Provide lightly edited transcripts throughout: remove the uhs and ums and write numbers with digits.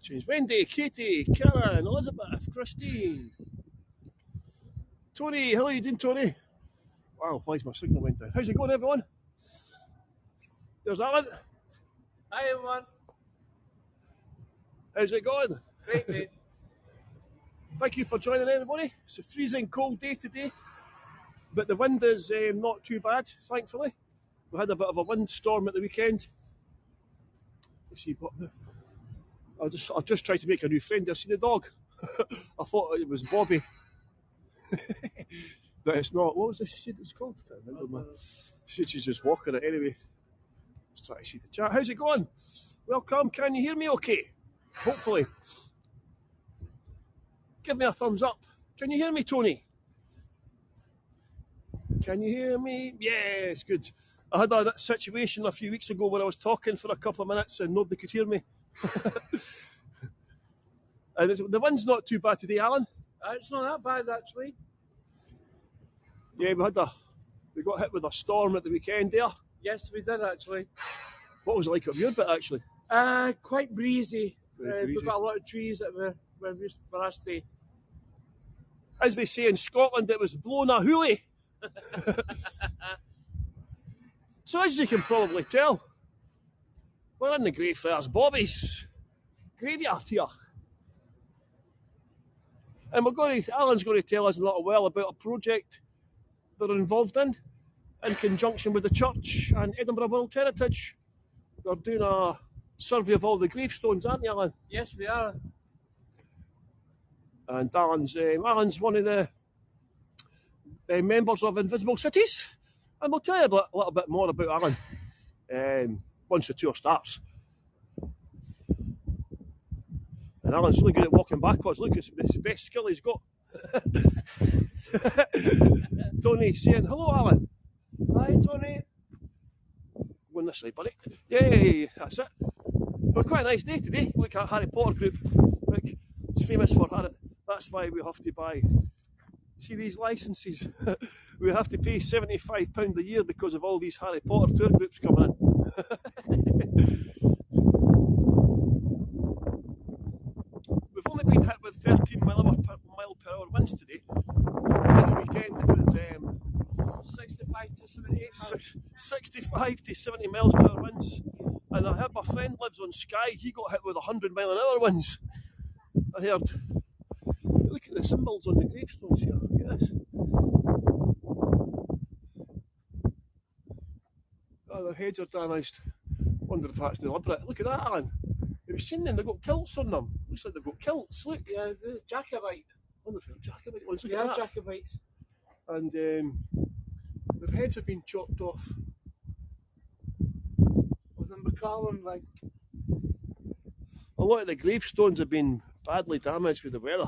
James, Wendy, Katie, Karen, Elizabeth, Christine, Tony. How are you doing, Tony? Wow, why is my signal went down? How's it going, everyone? There's Alan. Hi, everyone. How's it going? Great, mate. Thank you for joining, everybody. It's a freezing cold day today, but the wind is not too bad, thankfully. We had a bit of a windstorm at the weekend. Let's see, I'll just try to make a new friend. I see the dog. I thought it was Bobby. But it's not. What was this she said it was called? I can't remember. She's just walking it anyway. Let's try to see the chat. How's it going? Welcome. Can you hear me okay? Hopefully. Give me a thumbs up. Can you hear me, Tony? Can you hear me? Yes, good. I had a situation a few weeks ago where I was talking for a couple of minutes and nobody could hear me. And the wind's not too bad today, Alan. It's not that bad, actually. Yeah, we got hit with a storm at the weekend there. Yes, we did, actually. What was it like up your bit, actually? Quite breezy. Breezy. We've got a lot of trees that were last day. As they say in Scotland, it was blowing a hoolie. So as you can probably tell, we're in the Greyfriars Bobby's graveyard here. And Alan's going to tell us a little while about a project they're involved in conjunction with the church and Edinburgh World Heritage. They're doing a survey of all the gravestones, aren't you, Alan? Yes, we are. And Alan's one of the members of Invisible Cities. And we'll tell you a little bit more about Alan once the tour starts. And Alan's really good at walking backwards. Look, it's the best skill he's got. Tony saying, hello, Alan. Hi, Tony. Go on this way, buddy. Yay, that's it. Well, quite a nice day today. Look at Harry Potter group. Look, it's famous for Harry. That's why we have to buy. See these licences? We have to pay £75 a year because of all these Harry Potter tour groups coming in. We've only been hit with 13 mile per hour winds today. At the weekend it was 65 to 78 miles. 65 to 70 miles per hour winds. And I heard my friend lives on Skye, he got hit with 100 mile an hour winds. I heard. Look at the symbols on the gravestones here. Look at this. Oh, their heads are damaged. Wonder if that's deliberate. Look at that, Alan. Have you seen them? They've got kilts on them. Looks like they've got kilts. Look. Yeah, the Jacobite. Wonder if they're Jacobite ones. Look Yeah, at that. Jacobites. And their heads have been chopped off. With the McCallum, like. A lot of the gravestones have been badly damaged with the weather.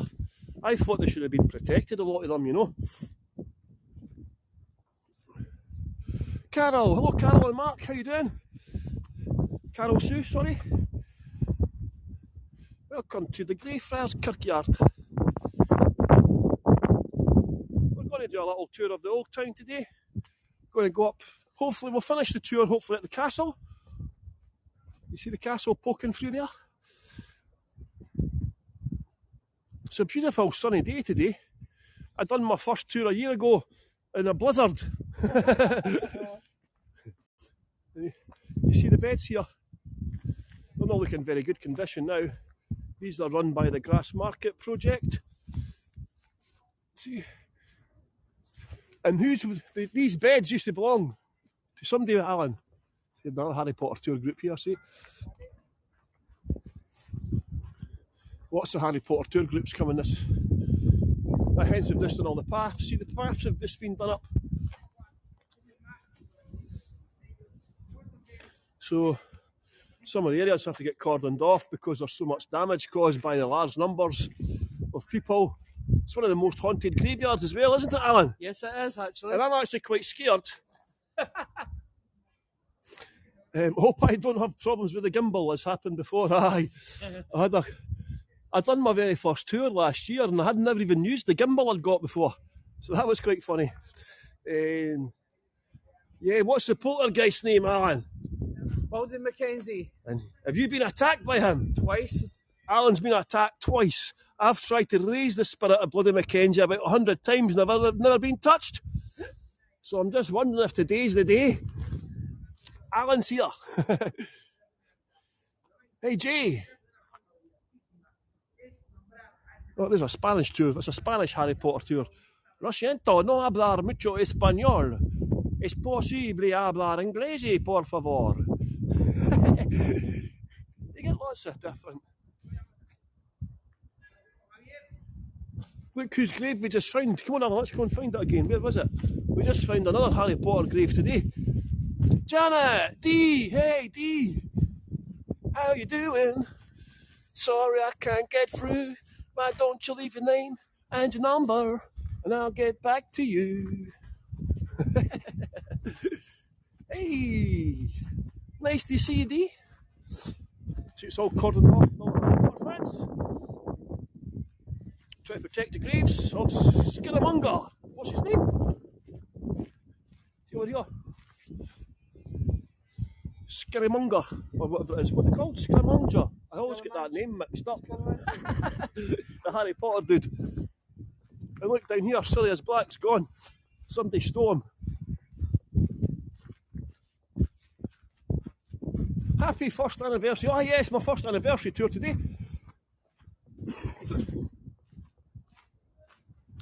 I thought they should have been protected, a lot of them, you know. Carol, hello Carol and Mark, how you doing? Carol Sue, sorry. Welcome to the Greyfriars Kirkyard. We're going to do a little tour of the old town today. We're going to go up, hopefully we'll finish the tour hopefully at the castle. You see the castle poking through there? It's a beautiful sunny day today. I done my first tour a year ago in a blizzard. You see the beds here? They're not looking in very good condition now. These are run by the Grassmarket project. See, and these beds used to belong to somebody, Alan. Another Harry Potter tour group here. See, lots of Harry Potter tour groups coming this. Hence they've just done all the paths. See, the paths have just been done up. So some of the areas have to get cordoned off because there's so much damage caused by the large numbers of people. It's one of the most haunted graveyards as well, isn't it, Alan? Yes, it is, actually. And I'm actually quite scared. Hope I don't have problems with the gimbal as happened before. I done my very first tour last year and I had never even used the gimbal I'd got before. So that was quite funny. Yeah, what's the poltergeist name, Alan? Baldy Mackenzie. And have you been attacked by him? Twice. Alan's been attacked twice. I've tried to raise the spirit of bloody Mackenzie about 100 times, never been touched. So I'm just wondering if today's the day. Alan's here. Hey, Jay. Oh, there's a Spanish tour. That's a Spanish Harry Potter tour. Lo siento, no hablar mucho español. Es posible hablar inglés, por favor. You get lots of different. Look whose grave we just found. Come on, Alan, let's go and find it again. Where was it? We just found another Harry Potter grave today. Janet! Dee! Hey, Dee! How you doing? Sorry I can't get through. Why don't you leave your name and your number and I'll get back to you. Hey! Nice to see you, Dee. So it's all cordoned off and all the fence. Try to protect the graves of Scaramanga. What's his name? See over here. Scaramanga, or whatever it is. What are they called? Scaramanga. I always get that name mixed up. The Harry Potter dude. And look down here, Sirius Black's gone. Somebody stole him. Happy first anniversary. Oh yes, my first anniversary tour today.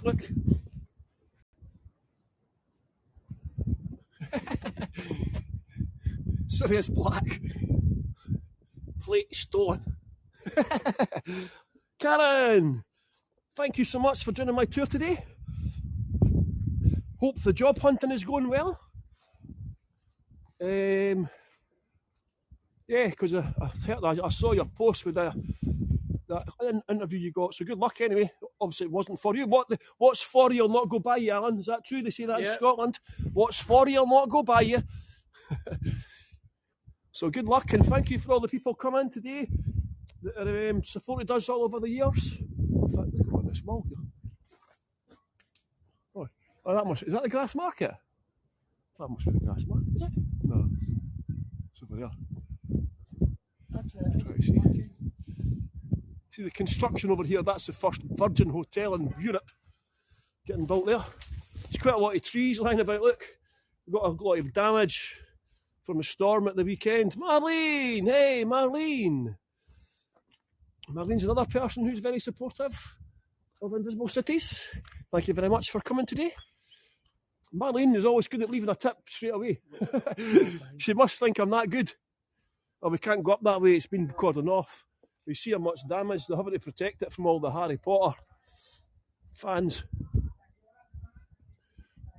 Look. Sirius Black. Plate stone. Karen, thank you so much for joining my tour today. Hope the job hunting is going well. Yeah, because I saw your post with that interview you got, so good luck anyway. Obviously it wasn't for you. What's for you will not go by you, Alan. Is that true? They say that in Scotland. What's for you will not go by you. So good luck and thank you for all the people coming today that are supported us all over the years. In fact, look at this wall here. Oh, is that the Grassmarket? That must be the Grassmarket, is it? No. It's over there. That's it. See the construction over here, that's the first Virgin Hotel in Europe getting built there. There's quite a lot of trees lying about, look. We've got a lot of damage from the storm at the weekend. Marlene! Hey, Marlene! Marlene's another person who's very supportive of Invisible Cities. Thank you very much for coming today. Marlene is always good at leaving a tip straight away. She must think I'm that good. Oh, we can't go up that way, it's been cordoned off. We see how much damage, they're having to protect it from all the Harry Potter fans.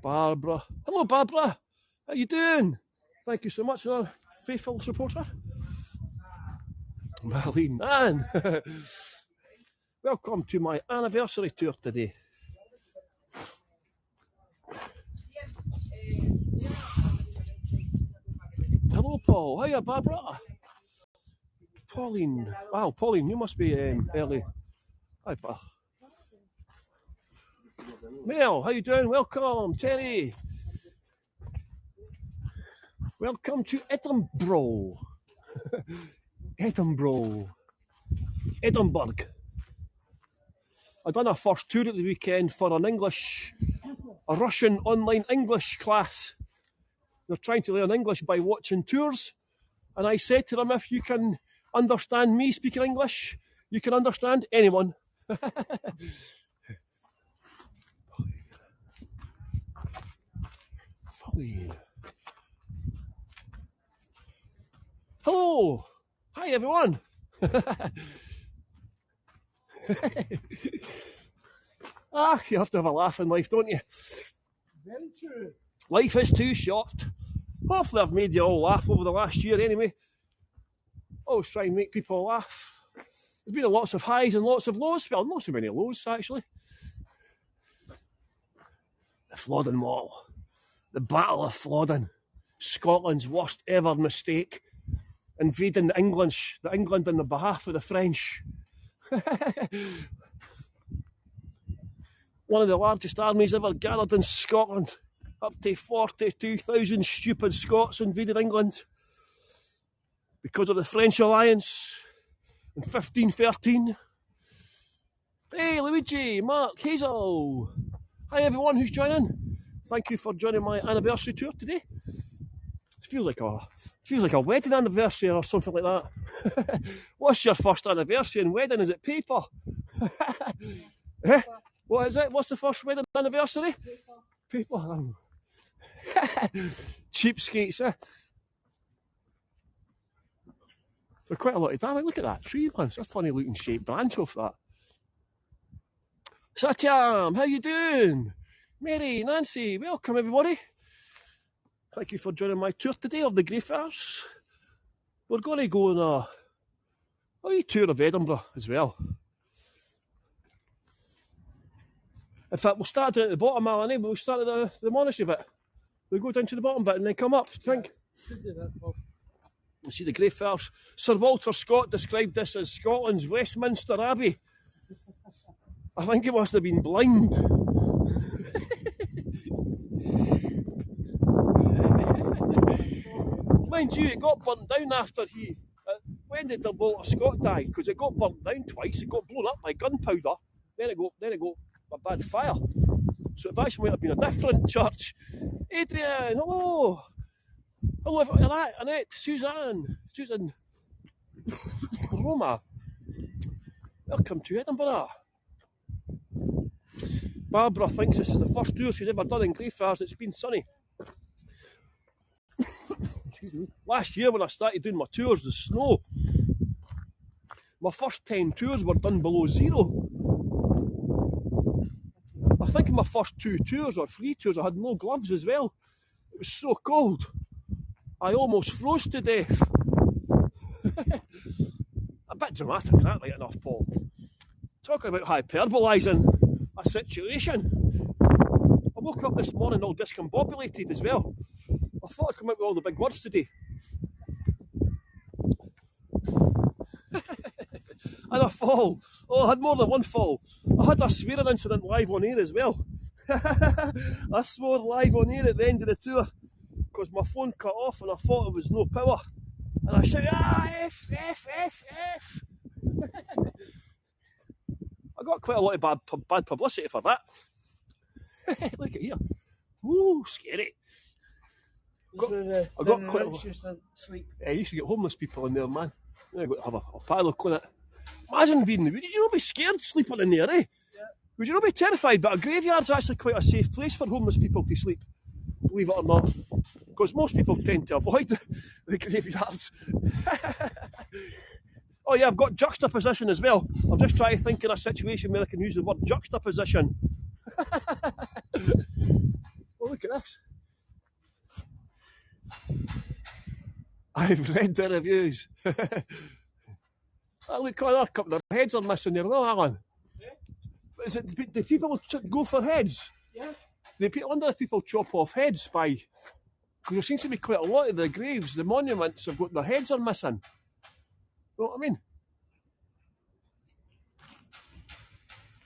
Barbara. Hello, Barbara. How you doing? Thank you so much for our faithful supporter. Marlene Ann. Welcome to my anniversary tour today. Hello, Paul. Hiya, Barbara. Pauline. Wow, Pauline, you must be early. Hi, Pa. Mel, how you doing? Welcome, Terry. Welcome to Edinburgh. Edinburgh. I done a first tour at the weekend for a Russian online English class. They're trying to learn English by watching tours. And I said to them, if you can understand me speaking English, you can understand anyone. Hello. Hi, everyone. You have to have a laugh in life, don't you? Very true. Life is too short. Hopefully I've made you all laugh over the last year anyway. Always try and make people laugh. There's been lots of highs and lots of lows. Well, not so many lows, actually. The Flodden Wall. The Battle of Flodden. Scotland's worst ever mistake. Invading England on the behalf of the French. One of the largest armies ever gathered in Scotland. Up to 42,000 stupid Scots invaded England. Because of the French alliance. in 1513. Hey, Luigi, Mark, Hazel. Hi everyone who's joining. Thank you for joining my anniversary tour today. It feels like a wedding anniversary or something like that. What's your first anniversary and wedding? Is it paper? What is it? What's the first wedding anniversary? Paper. Cheapskates, eh? So quite a lot of damage. Look at that tree, man. It's a funny looking shaped branch off that. Satyam, how you doing? Mary, Nancy, welcome everybody. Thank you for joining my tour today of the Greyfriars. We're going to go on a wee tour of Edinburgh as well. In fact, we'll start at the bottom, Alan, eh? We'll start at the monastery bit. We'll go down to the bottom bit and then come up, do you think? You see the Greyfriars. Sir Walter Scott described this as Scotland's Westminster Abbey. I think he must have been blind. Mind you, it got burnt down after when did the Walter Scott die? Because it got burnt down twice. It got blown up by gunpowder. Then it got a bad fire. So it actually might have been a different church. Adrian, hello. Hello, Annette, Susan, Roma. Welcome to Edinburgh. Barbara thinks this is the first tour she's ever done in Greyfriars. It's been sunny. Excuse me. Last year when I started doing my tours, the snow. My first 10 tours were done below zero. I think in my first 2 tours or 3 tours I had no gloves as well. It was so cold. I almost froze to death. A bit dramatic, that, right enough, Paul. Talking about hyperbolising a situation. I woke up this morning all discombobulated as well. I thought I'd come out with all the big words today. And a fall. Oh, I had more than one fall. I had a swearing incident live on air as well. I swore live on air at the end of the tour because my phone cut off and I thought it was no power. And I shouted, F, F, F, F. I got quite a lot of bad publicity for that. Look at here. Ooh, scary. I got quite a lot. Sleep. Yeah, you should get homeless people in there, man. I got to have a padlock on it. Imagine being, would you not be scared sleeping in there, eh? Yeah. Would you not be terrified? But a graveyard's actually quite a safe place for homeless people to sleep, believe it or not. Because most people tend to avoid the graveyards. Oh yeah, I've got juxtaposition as well. I'm just trying to think in a situation where I can use the word juxtaposition. Oh, look at this. I've read the reviews. Oh, look, a couple of their heads are missing there, no, Alan? Yeah. Is it, do people go for heads? Yeah. I wonder if people chop off heads by... Because there seems to be quite a lot of the graves, the monuments have got their heads are missing. You know what I mean?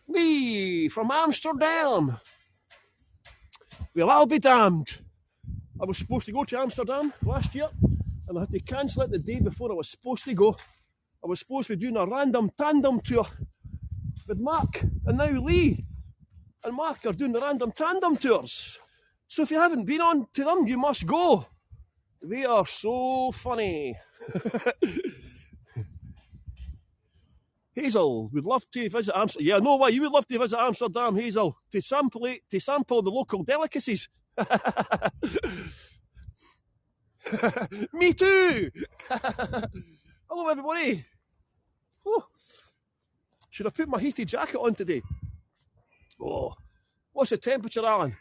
Me, from Amsterdam. Well, I'll be damned. I was supposed to go to Amsterdam last year, and I had to cancel it the day before I was supposed to go. I was supposed to be doing a random tandem tour with Mark, and now Lee and Mark are doing the random tandem tours. So if you haven't been on to them, you must go. They are so funny. Hazel would love to visit Amsterdam. Yeah, no way, you would love to visit Amsterdam, Hazel, to sample the local delicacies. Me too. Hello everybody. Oh. Should I put my heated jacket on today? Oh, what's the temperature, Alan?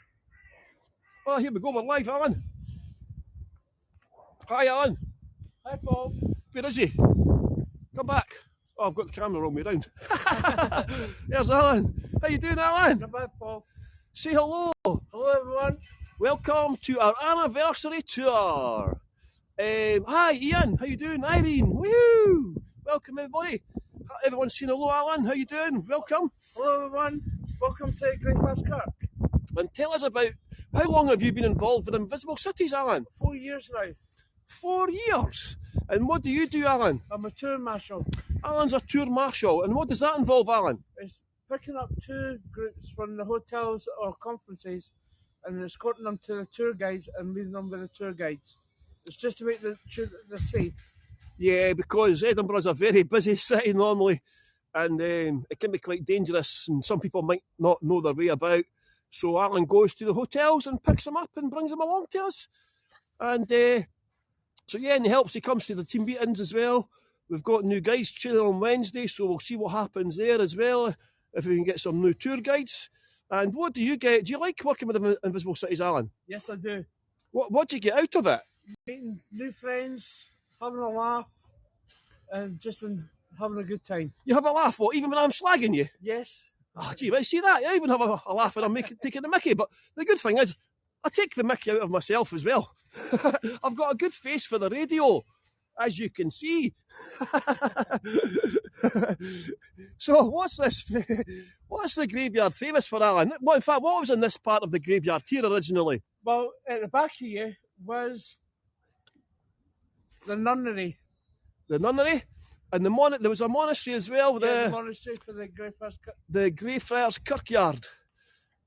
Oh, here we go, we're live, Alan. Hi, Alan. Hi, Paul. Where is he? Come back. Oh, I've got the camera wrong way round. There's Alan. How you doing, Alan? Not bad, Paul. Say hello. Hello, everyone. Welcome to our anniversary tour. Hi, Ian. How you doing? Irene. Woo! Welcome, everybody. Everyone's saying hello, Alan. How you doing? Welcome. Hello, everyone. Welcome to Greyfriars Kirk. And tell us about, how long have you been involved with Invisible Cities, Alan? 4 years now. 4 years? And what do you do, Alan? I'm a tour marshal. Alan's a tour marshal, and what does that involve, Alan? It's picking up two groups from the hotels or conferences and escorting them to the tour guides and leaving them with the tour guides. It's just to make the safe. Yeah, because Edinburgh's a very busy city normally, and it can be quite dangerous, and some people might not know their way about. So Alan goes to the hotels and picks them up and brings them along to us. And so yeah, and he helps. He comes to the team meetings as well. We've got new guides training on Wednesday, so we'll see what happens there as well, if we can get some new tour guides. And what do you get? Do you like working with the Invisible Cities, Alan? Yes, I do. What do you get out of it? Meeting new friends, having a laugh, and just having a good time. You have a laugh, what, even when I'm slagging you? Yes. Oh, gee, right, see that? I even have a laugh when I'm taking the mickey. But the good thing is, I take the mickey out of myself as well. I've got a good face for the radio, as you can see. So, what's this? What's the graveyard famous for, Alan? Well, in fact, what was in this part of the graveyard here originally? Well, at the back here was the nunnery. The nunnery? And there was a monastery as well. The monastery for the Greyfriars. The Greyfriars Kirkyard.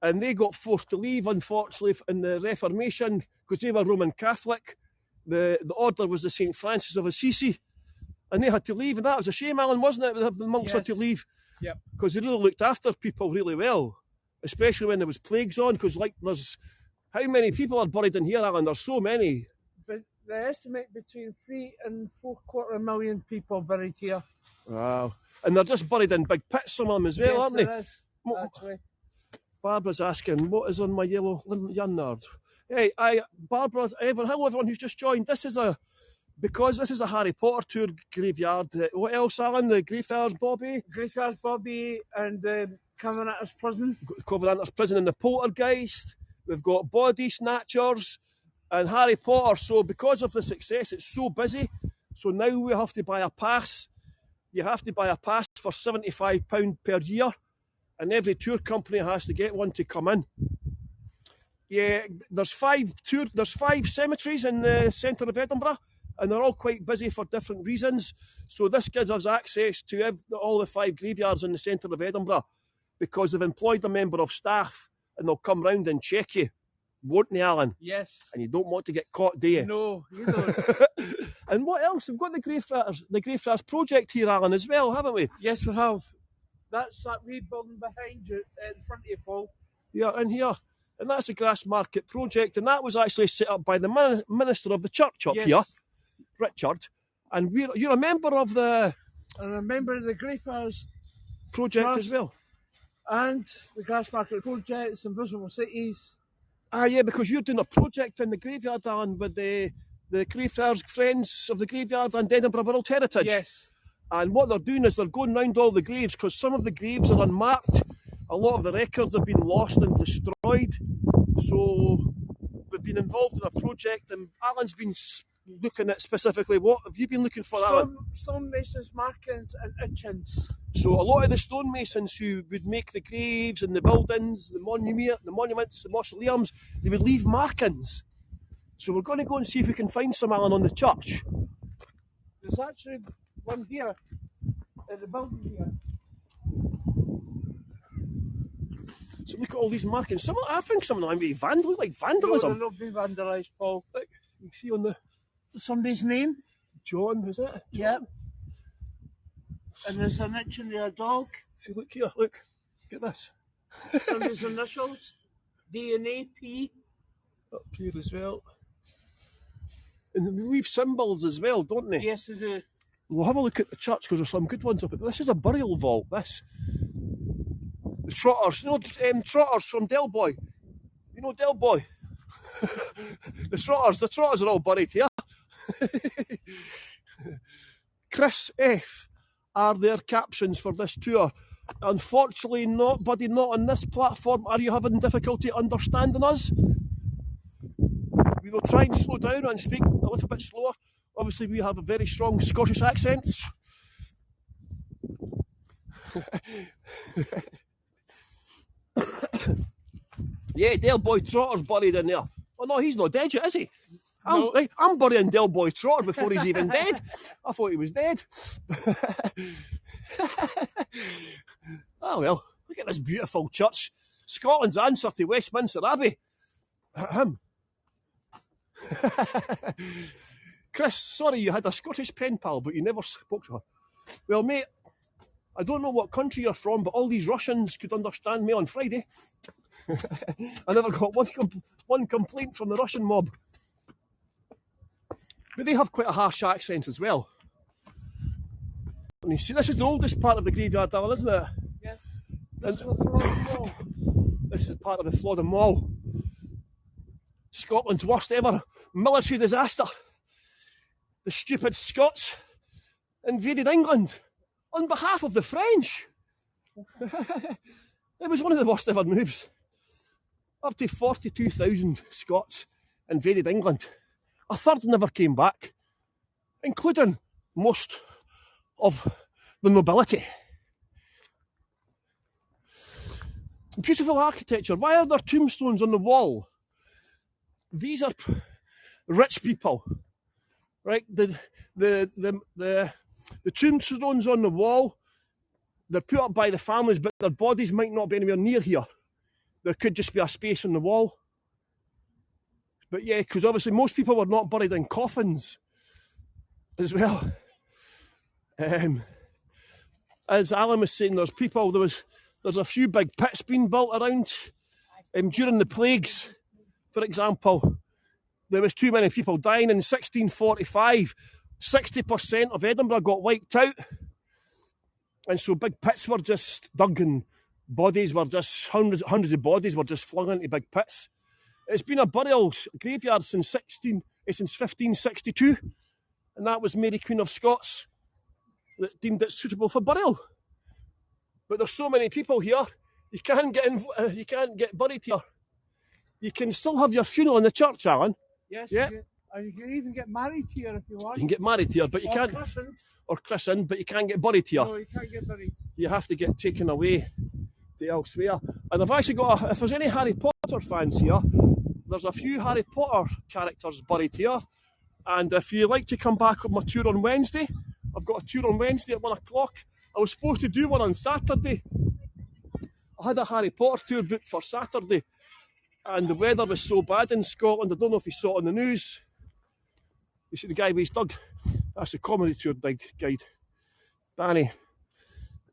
And they got forced to leave, unfortunately, in the Reformation, because they were Roman Catholic. The order was the St. Francis of Assisi. And they had to leave, and that was a shame, Alan, wasn't it? The monks had to leave. Yep. Because they really looked after people really well, especially when there was plagues on, because there's... How many people are buried in here, Alan? There's so many. But they estimate between 3 and 4/4 million people buried here. Wow. And they're just buried in big pits, some of them as well, aren't they? Yes, actually. Barbara's asking, what is on my yellow yard? Hey, Barbara, hello everyone who's just joined. Because this is a Harry Potter tour graveyard. What else, Alan? The Greyfriars Bobby? Greyfriars Bobby and Covenanters Prison. Covenanters Prison and the Poltergeist. We've got Body Snatchers and Harry Potter. So because of the success, it's so busy. So now we have to buy a pass. You have to buy a pass for £75 per year. And every tour company has to get one to come in. Yeah, there's five cemeteries in the centre of Edinburgh, and they're all quite busy for different reasons. So this gives us access to all the 5 graveyards in the centre of Edinburgh, because they've employed a member of staff, and they'll come round and check you, won't they, Alan? Yes. And you don't want to get caught, do you? No, you don't. And what else? We've got the Greyfriars project here, Alan, as well, haven't we? Yes, we have. That's that wee building behind you, in front of you, Paul. Yeah, in here. And that's the Grassmarket project, and that was actually set up by the minister of the church up here, Richard. And you're a member of the... And a member of the Greyfriars project Trust as well. And the Grassmarket projects and Invisible Cities. Ah, yeah, because you're doing a project in the graveyard, Alan, with the Greyfriars Friends of the Graveyard and Edinburgh World Heritage. Yes. And what they're doing is they're going round all the graves, because some of the graves are unmarked. A lot of the records have been lost and destroyed. So we've been involved in a project, and Alan's been looking at specifically, what have you been looking for, Alan? Stonemasons, markings and etchings. So a lot of the stonemasons who would make the graves and the buildings, the monuments, the mausoleums, they would leave markings. So we're going to go and see if we can find some, Alan, on the church. There's actually one here, at the building here. So look at all these markings. I think some of them might be vandalism. No, they're not being vandalised, Paul. Look, you can see on the... Somebody's name? John, is it? Yep. And there's an itch in their dog. See, look here, look at this. Somebody's initials. DNA P. Up here as well. And they leave symbols as well, don't they? Yes, they do. We'll have a look at the church, because there's some good ones up there. This is a burial vault, this. The Trotters, Trotters from Del Boy. You know Del Boy? The Trotters are all buried here. Chris F. are their captions for this tour. Unfortunately, not on this platform. Are you having difficulty understanding us? We will try and slow down and speak a little bit slower. Obviously, we have a very strong Scottish accents. Yeah, Del Boy Trotter's buried in there. Oh no, he's not dead yet, is he? I'm burying Del Boy Trotter before he's even dead. I thought he was dead. Oh well, look at this beautiful church. Scotland's answer to Westminster Abbey. Chris, sorry you had a Scottish pen pal, but you never spoke to her. Well, mate, I don't know what country you're from, but all these Russians could understand me on Friday. I never got one complaint from the Russian mob. But they have quite a harsh accent as well. And you see, this is the oldest part of the graveyard, Alan, isn't it? Yes. This is the Flodden Wall. This is part of the Flodden Wall. Scotland's worst ever military disaster. The stupid Scots invaded England on behalf of the French. It was one of the worst ever moves. Up to 42,000 Scots invaded England. A third never came back, including most of the nobility. Beautiful architecture. Why are there tombstones on the wall? These are rich people, right? The tombstones on the wall, they're put up by the families, but their bodies might not be anywhere near here. There could just be a space on the wall. But yeah, because obviously most people were not buried in coffins as well. As Alan was saying, there's a few big pits being built around. During the plagues, for example, there was too many people dying in 1645. 60% of Edinburgh got wiped out. And so big pits were just dug and bodies were just, hundreds of bodies were just flung into big pits. It's been a burial graveyard since 1562. And that was Mary Queen of Scots that deemed it suitable for burial. But there's so many people here, you can't get buried here. You can still have your funeral in the church, Alan. Yes, yeah. You can even get married here if you want. You can get married here, but you can't. Christened. Or christened, but you can't get buried here. No, you can't get buried. You have to get taken away to elsewhere. And I've actually got, if there's any Harry Potter fans here, there's a few Harry Potter characters buried here. And if you like to come back on my tour on Wednesday, I've got a tour on Wednesday at 1 o'clock. I was supposed to do one on Saturday. I had a Harry Potter tour booked for Saturday. And the weather was so bad in Scotland, I don't know if you saw it on the news. You see the guy with his dog? That's the comedy tour guide, Danny.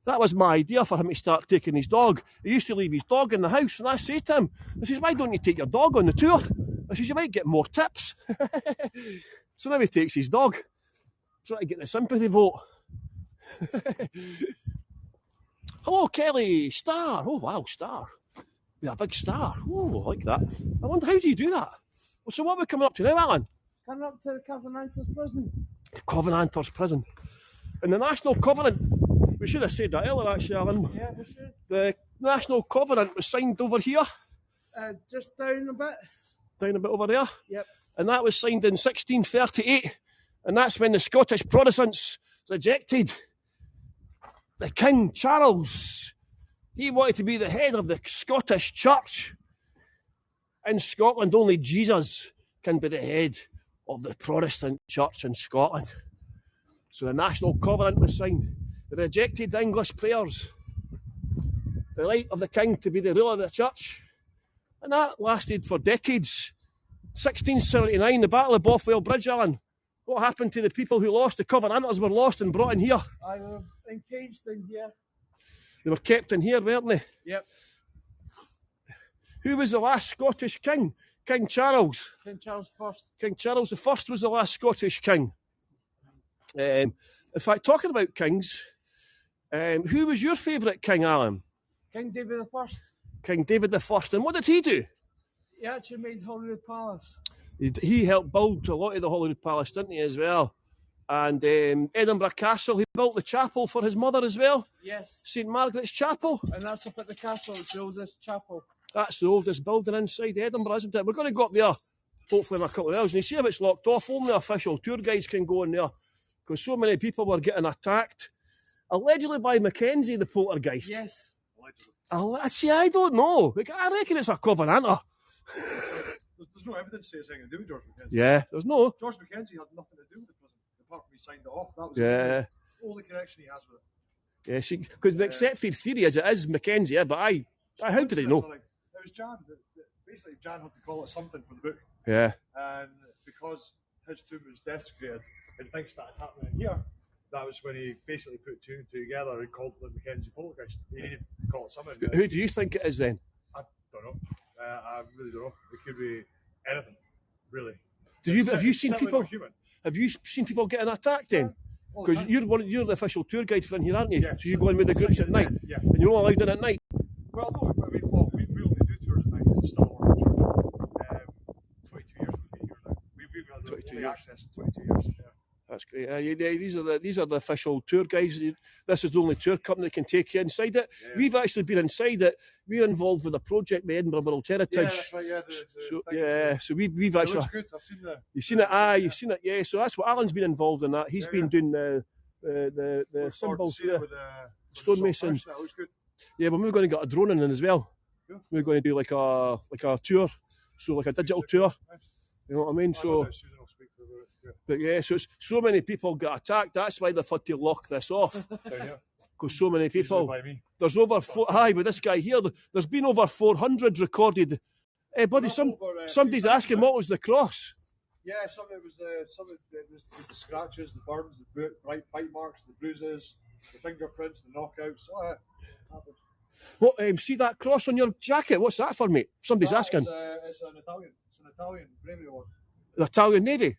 That was my idea for him to start taking his dog. He used to leave his dog in the house, and I say to him, I says, why don't you take your dog on the tour? I says, you might get more tips. So now he takes his dog, trying to get the sympathy vote. Hello, Kelly, star. Oh, wow, star. With a big star. Oh, I like that. I wonder, how do you do that? Well, so what are we coming up to now, Alan? Coming up to the Covenanters prison. The Covenanters prison. And the National Covenant, we should have said that earlier actually, Alan. Yeah, we should. The National Covenant was signed over here. Just down a bit. Down a bit over there. Yep. And that was signed in 1638. And that's when the Scottish Protestants rejected the King Charles. He wanted to be the head of the Scottish Church. In Scotland, only Jesus can be the head of the Protestant Church in Scotland. So the National Covenant was signed. They rejected the English prayers, the right of the king to be the ruler of the church. And that lasted for decades. 1679, the Battle of Bothwell Bridge, Alan. What happened to the people who lost? The Covenanters were lost and brought in here. I were encaged in here. They were kept in here, weren't they? Yep. Who was the last Scottish king? King Charles. King Charles I. King Charles I was the last Scottish king. In fact, talking about kings, who was your favourite king, Alan? King David I. King David I. And what did he do? He actually made Holyrood Palace. He helped build a lot of the Holyrood Palace, didn't he, as well? And Edinburgh Castle, he built the chapel for his mother as well. Yes. St Margaret's Chapel. And that's up at the castle, it's the oldest chapel. That's the oldest building inside Edinburgh, isn't it? We're going to go up there, hopefully in a couple of hours. And you see if it's locked off, only official tour guides can go in there. Because so many people were getting attacked. Allegedly by Mackenzie, the poltergeist. Yes. See, I don't know. I reckon it's a Covenanter. there's no evidence to say it's anything to do with George Mackenzie. Yeah, there's no. George Mackenzie had nothing to do with the prison, apart from he signed it off. That was Yeah. the only connection he has with it. Yeah, see, because the accepted theory is it is Mackenzie, yeah, but how did he know? It was Jan. Basically, Jan had to call it something for the book. Yeah. And because his tomb was desecrated and things started happening here, that was when he basically put two and two together and called it the Mackenzie Poltergeist. He needed to call it something. Who do you think it is then? I don't know. I really don't know. It could be anything, really. Have you seen people? Have you seen people getting attacked then? Because you're the official tour guide for in here, aren't you? Yeah, so you go in with the groups at night, yeah. and you're only allowed in at night. Well, no, I mean, we only do tours at night. It's still a working tour. 22 years we've been here now. We've had 22 years. Access in 22 years. Yeah. That's great. These are the official tour guides. This is the only tour company that can take you inside it. Yeah. We've actually been inside it. We're involved with a project with Edinburgh World Heritage. Yeah, that's right. So we've actually. It looks good. I've seen the. You've seen it. You've seen it. Yeah. So that's what Alan's been involved in. That he's been doing the symbols there. Stonemasons. That looks good. Yeah, but we're going to get a drone in as well. Yeah. We're going to do like a tour, so like a digital tour. Nice. You know what I mean? But yeah, so many people got attacked. That's why they've had to lock this off. Because so many people. There's over with this guy here. There's been over 400 recorded. Hey, buddy, somebody's asking what was the cross. Yeah, some of it was the scratches, the burns, the bite marks, the bruises, the fingerprints, the knockouts. Oh, yeah. What? See that cross on your jacket? What's that for, mate? Somebody's asking. It's an Italian. It's an Italian bravery award. The Italian Navy.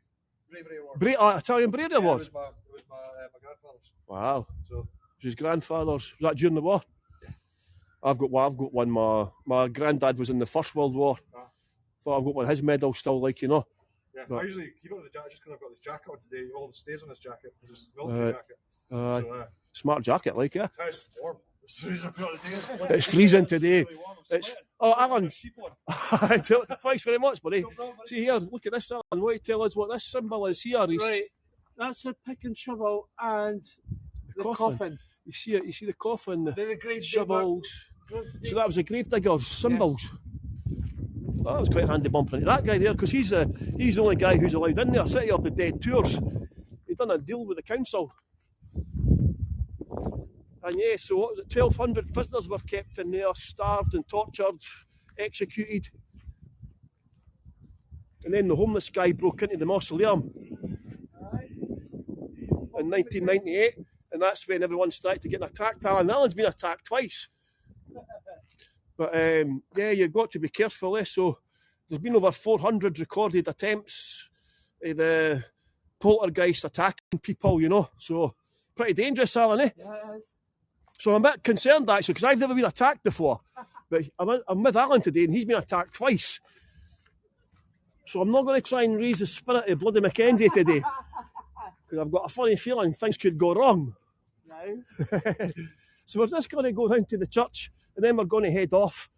Bravery award. Italian bravery award. It was my grandfather's. Wow. So his grandfather's. Was that during the war? Yeah. I've got one. My granddad was in the First World War. So I've got one. His medal still, like, you know. Yeah. But I usually keep it on the jacket just because I've got this jacket on today. It all stays on this jacket. It's a military jacket. Smart jacket, like, yeah. It's warm. It's freezing today. Alan. Thanks very much, buddy. See here, look at this, Alan. Why don't you tell us what this symbol is here? Right, that's a pick and shovel and the coffin. You see it? You see the coffin, the grave shovels. So that was the grave digger's symbols. Yes. Well, that was quite handy bumping into that guy there, because he's the only guy who's allowed in there. City of the Dead tours. He'd done a deal with the council. And yeah, so what was it? 1,200 prisoners were kept in there, starved and tortured, executed. And then the homeless guy broke into the mausoleum in 1998, and that's when everyone started to get attacked. Alan's been attacked twice. But yeah, you've got to be careful. So there's been over 400 recorded attempts of the poltergeist attacking people, you know. So pretty dangerous, Alan, eh? Yeah. So I'm a bit concerned, actually, because I've never been attacked before. But I'm with Alan today, and he's been attacked twice. So I'm not going to try and raise the spirit of bloody Mackenzie today, because I've got a funny feeling things could go wrong. No. So we're just going to go down to the church, and then we're going to head off.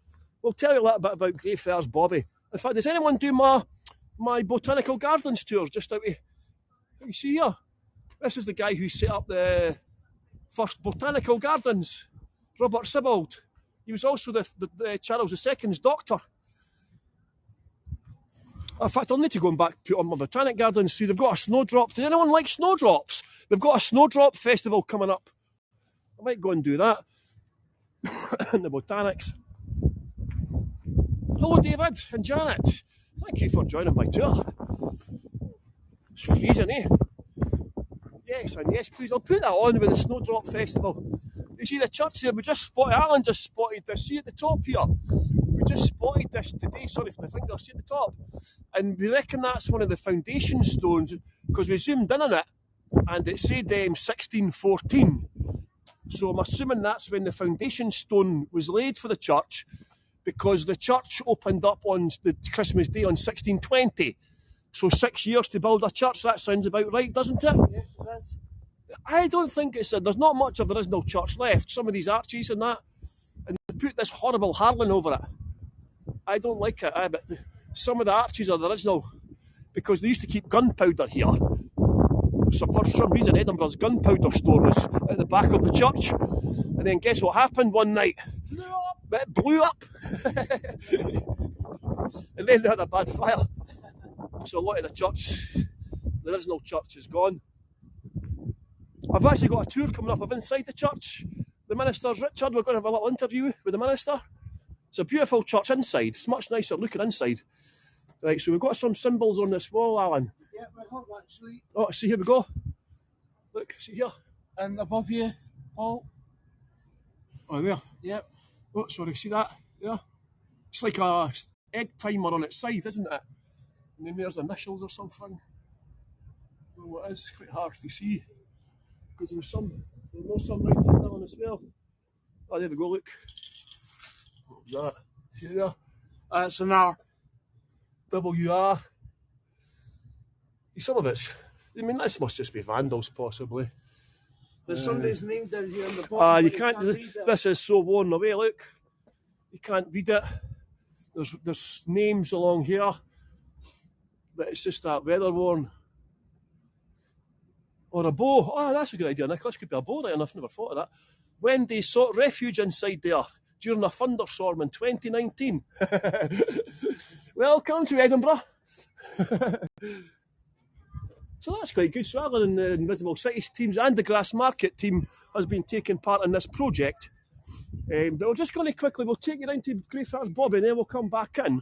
We'll tell you a little bit about Greyfriars Bobby. In fact, does anyone do my botanical gardens tours just out of... You see here? This is the guy who set up the first botanical gardens, Robert Sibbald. He was also the Charles II's doctor. In fact, I'll need to go back and put on my botanic gardens. See, they've got a snowdrop. Does anyone like snowdrops? They've got a snowdrop festival coming up. I might go and do that in the botanics. Hello, David and Janet. Thank you for joining my tour. It's freezing, eh? Yes, and yes, please. I'll put that on with the Snowdrop Festival. You see the church here? Alan just spotted this. See at the top here? We just spotted this today. Sorry for my finger. See at the top? And we reckon that's one of the foundation stones, because we zoomed in on it and it said 1614. So I'm assuming that's when the foundation stone was laid for the church, because the church opened up on the Christmas Day on 1620. So 6 years to build a church, that sounds about right, doesn't it? Yes, it does. I don't think it's there's not much of the original church left. Some of these arches and that, and they put this horrible Harlan over it. I don't like it, but some of the arches are the original, because they used to keep gunpowder here. So for some reason Edinburgh's gunpowder store was at the back of the church, and then guess what happened one night? It blew up. And then they had a bad fire. So a lot of the church, the original church, is gone. I've actually got a tour coming up of inside the church. The minister's Richard, we're going to have a little interview with the minister. It's a beautiful church inside. It's much nicer looking inside. Right, so we've got some symbols on this wall, Alan. Yeah, we have actually. Oh, see, here we go. Look, see here. And above you, Paul. Oh, there. Yep. Oh, sorry, see that? Yeah. It's like a egg timer on its side, isn't it? And then there's initials or something. Oh, what is? It's quite hard to see. Because there's some right here on as well. Oh, there we go, look. What was that? See there? It's an R. WR. Some of it's, I mean, this must just be vandals, possibly. There's somebody's name down here on the bottom. You can't read it. This is so worn away, look. You can't read it. There's names along here, but it's just that weather worn. Or a bow. Oh, that's a good idea, Nicholas. Could be a bow, right? I've never thought of that. When they sought refuge inside there during a thunderstorm in 2019. Welcome to Edinburgh. So that's quite good. So Alan and the Invisible Cities teams and the Grassmarket team has been taking part in this project. But we're just going to quickly, we'll take you down to Greyfriars Bobby and then we'll come back in.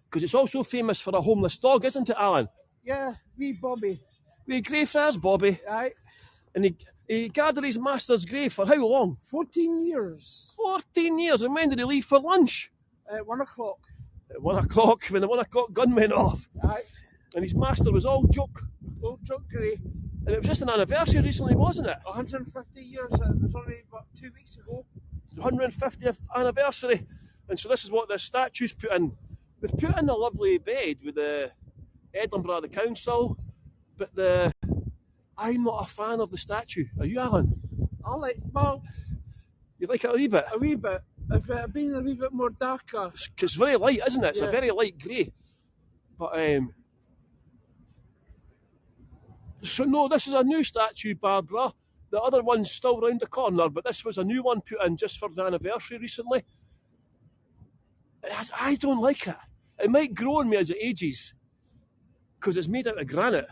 Because it's also famous for a homeless dog, isn't it, Alan? Yeah, wee Bobby. Wee Greyfriars Bobby. Aye. And he guarded his master's grave for how long? 14 years. 14 years. And when did he leave for lunch? At 1 o'clock. At 1 o'clock, when the 1 o'clock gun went off. Aye. And his master was all joke. Old Chuck Grey. And it was just an anniversary recently, wasn't it? 150 years. It was only about 2 weeks ago. 150th anniversary. And so this is what the statue's put in. We've put in a lovely bed with the Edinburgh, the council, but I'm not a fan of the statue. Are you, Alan? Well, You like it a wee bit? a wee bit. If it had been a wee bit more darker. It's very light, isn't it? It's Yeah. a very light grey. But, so no, this is a new statue, Barbara. The other one's still round the corner, but this was a new one put in just for the anniversary recently. I don't like it. It might grow on me as it ages, because it's made out of granite.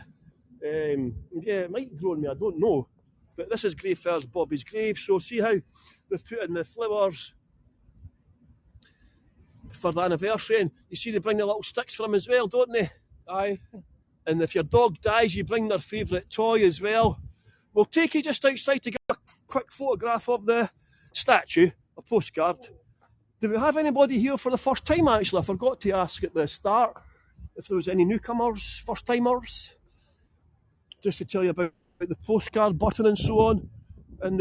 Yeah, it might grow on me, I don't know. But this is Greyfriars Bobby's grave, so see how we've put in the flowers for the anniversary, and you see they bring the little sticks for him as well, don't they? Aye. And if your dog dies, you bring their favourite toy as well. We'll take you just outside to get a quick photograph of the statue, a postcard. Do we have anybody here for the first time, actually? I forgot to ask at the start if there was any newcomers, first-timers. Just to tell you about the postcard button and so on. And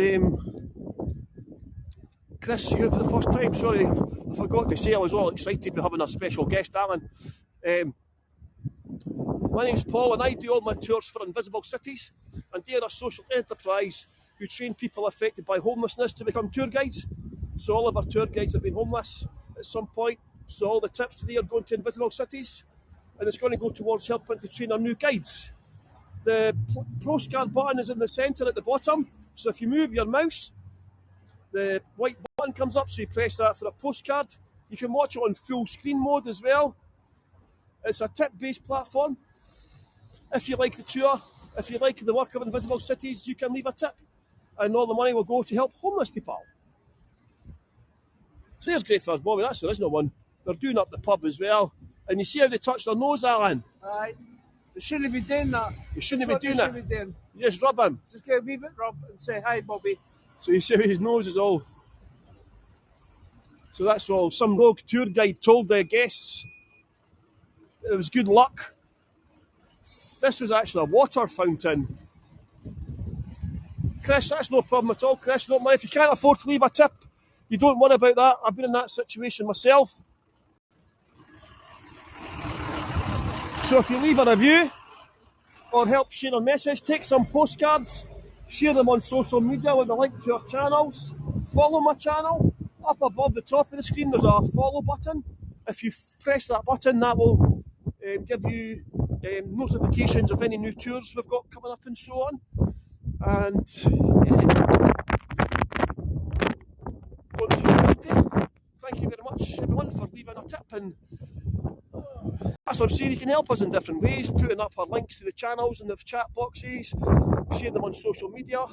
Chris, you're here for the first time. Sorry, I forgot to say I was all excited to having a special guest, Alan. My name's Paul and I do all my tours for Invisible Cities, and they're a social enterprise who train people affected by homelessness to become tour guides. So all of our tour guides have been homeless at some point, so all the tips today are going to Invisible Cities, and it's going to go towards helping to train our new guides. The postcard button is in the centre at the bottom, so if you move your mouse, the white button comes up, so you press that for a postcard. You can watch it on full screen mode as well. It's a tip-based platform. If you like the tour, if you like the work of Invisible Cities, you can leave a tip, and all the money will go to help homeless people. So there's Greyfriars Bobby, that's the original one. They're doing up the pub as well. And you see how they touch their nose, Alan? Aye. They shouldn't be doing that. You shouldn't That's be what doing they it. should be doing. You just rub him. Just get a wee bit rub and say, hi, Bobby. So you see how his nose is all. So that's all. Some rogue tour guide told the guests it was good luck. This was actually a water fountain. Chris, that's no problem at all. Chris, don't mind. If you can't afford to leave a tip, you don't worry about that. I've been in that situation myself. So if you leave a review or help share a message, take some postcards, share them on social media with a link to our channels, follow my channel. Up above the top of the screen there's a follow button. If you press that button, that will give you notifications of any new tours we've got coming up and so on. And yeah, don't feel guilty. Thank you very much everyone for leaving a tip, and that's what I'm saying. You can help us in different ways, putting up our links to the channels in the chat boxes, sharing them on social media,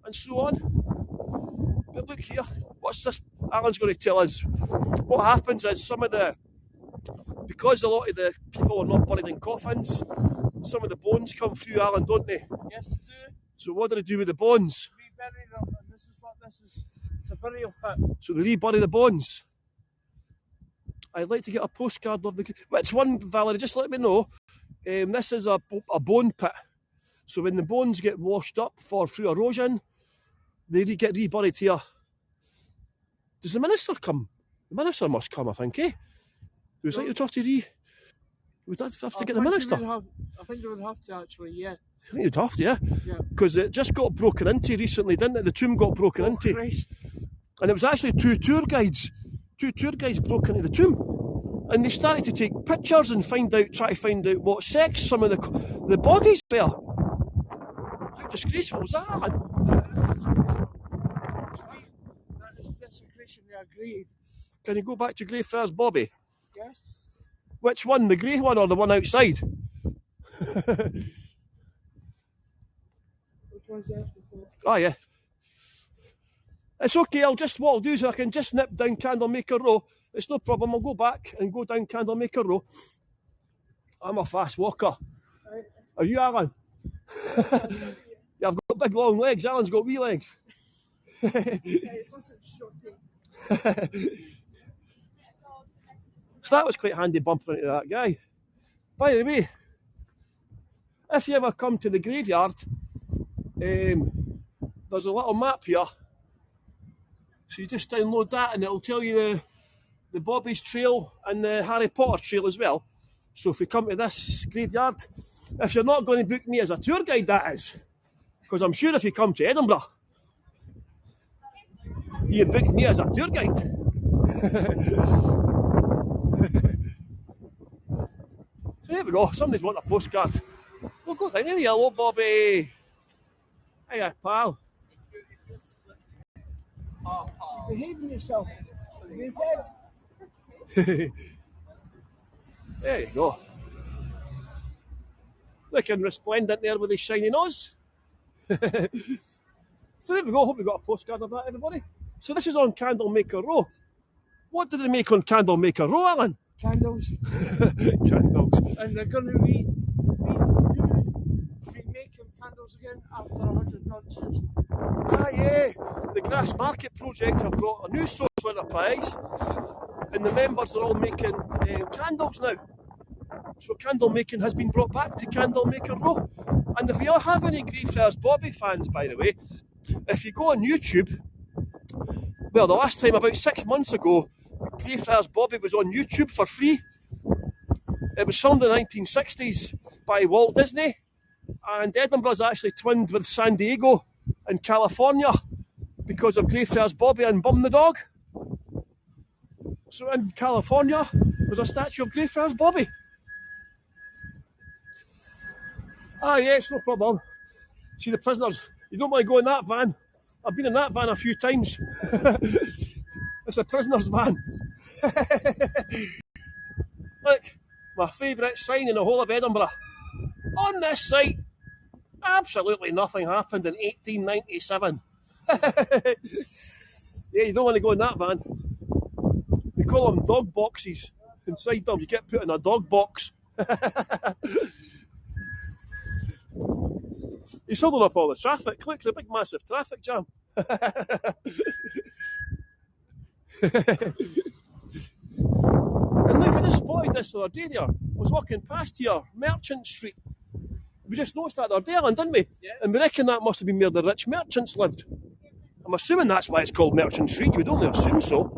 and so on. But look here, what's this? Alan's going to tell us. What happens is because a lot of the people are not buried in coffins, some of the bones come through, Alan, don't they? Yes, they do. So what do they do with the bones? Rebury them, and this is what this is. It's a burial pit. So they rebury the bones. I'd like to get a postcard of the... Which one, Valerie? Just let me know. This is a bone pit. So when the bones get washed up through erosion, they get reburied here. Does the minister come? The minister must come, I think, eh? Was that you'd have to Would that have to get the minister? I think you would have to, actually, yeah. I think you'd have to, yeah? Yeah. Because it just got broken into recently, didn't it? The tomb got broken into. Christ. And it was actually two tour guides broke into the tomb. And they started to take pictures and try to find out what sex some of the bodies were. How disgraceful was that, man? That is desecration of a grave. Can you go back to Greyfriars Bobby? Yes. Which one, the grey one or the one outside? Which one's that before? Oh, yeah. It's okay, what I'll do is I can just nip down Candlemaker Row. It's no problem, I'll go back and go down Candlemaker Row. I'm a fast walker. Right. Are you, Alan? Yeah, I've got big long legs, Alan's got wee legs. Yeah, it wasn't shorty. So that was quite handy bumping into that guy. By the way, if you ever come to the graveyard, there's a little map here. So you just download that and it'll tell you the Bobby's Trail and the Harry Potter Trail as well. So if you come to this graveyard, if you're not going to book me as a tour guide, that is. Because I'm sure if you come to Edinburgh, you book me as a tour guide. So here we go, somebody's wanting a postcard. We'll go down here. Hello, Bobby. Hiya, pal. Behaving yourself. You dead? There you go. Looking resplendent there with his shiny nose. So there we go, hope we got a postcard of that, everybody. So this is on Candlemaker Row. What do they make on Candlemaker Row, Alan? Candles. Candles. And they're going to remake candles again after 100 odd years. Ah, yeah. The Grassmarket project have got a new social enterprise, and the members are all making candles now. So candle making has been brought back to Candlemaker Row. And if you all have any Greyfriars Bobby fans, by the way, if you go on YouTube, well, the last time about 6 months ago, Greyfriars Bobby was on YouTube for free. It was filmed in the 1960s by Walt Disney, and Edinburgh's actually twinned with San Diego in California because of Greyfriars Bobby and Bum the dog. So in California, there's a statue of Greyfriars Bobby. Ah, yes, no problem. See the prisoners. You don't want to go in that van. I've been in that van a few times. It's a prisoner's van. Look, my favourite sign in the whole of Edinburgh. On this site, absolutely nothing happened in 1897. Yeah, you don't want to go in that van. They call them dog boxes. Inside them, you get put in a dog box. He's holding up all the traffic. Look, the big massive traffic jam. And look, I just spotted this the other day there. I was walking past here, Merchant Street. We just noticed that the other day, Alan, didn't we? Yeah. And we reckon that must have been where the rich merchants lived. I'm assuming that's why it's called Merchant Street. You would only assume so.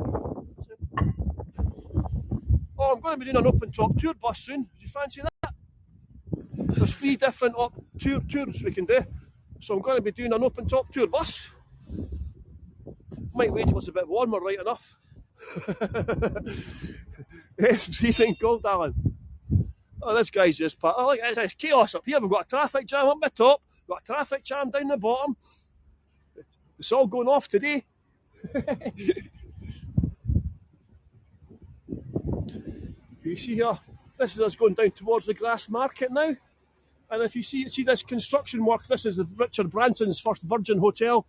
Oh, I'm going to be doing an open top tour bus soon. Do you fancy that? There's 3 different tours we can do. So I'm going to be doing an open top tour bus. Might wait till it's a bit warmer, right enough. It's freezing cold, Alan. Oh, this guy's just oh, look, it's chaos up here. We've got a traffic jam up the top, we've got a traffic jam down the bottom. It's all going off today. You see here, this is us going down towards the Grassmarket now. And if you see this construction work, this is Richard Branson's first Virgin Hotel.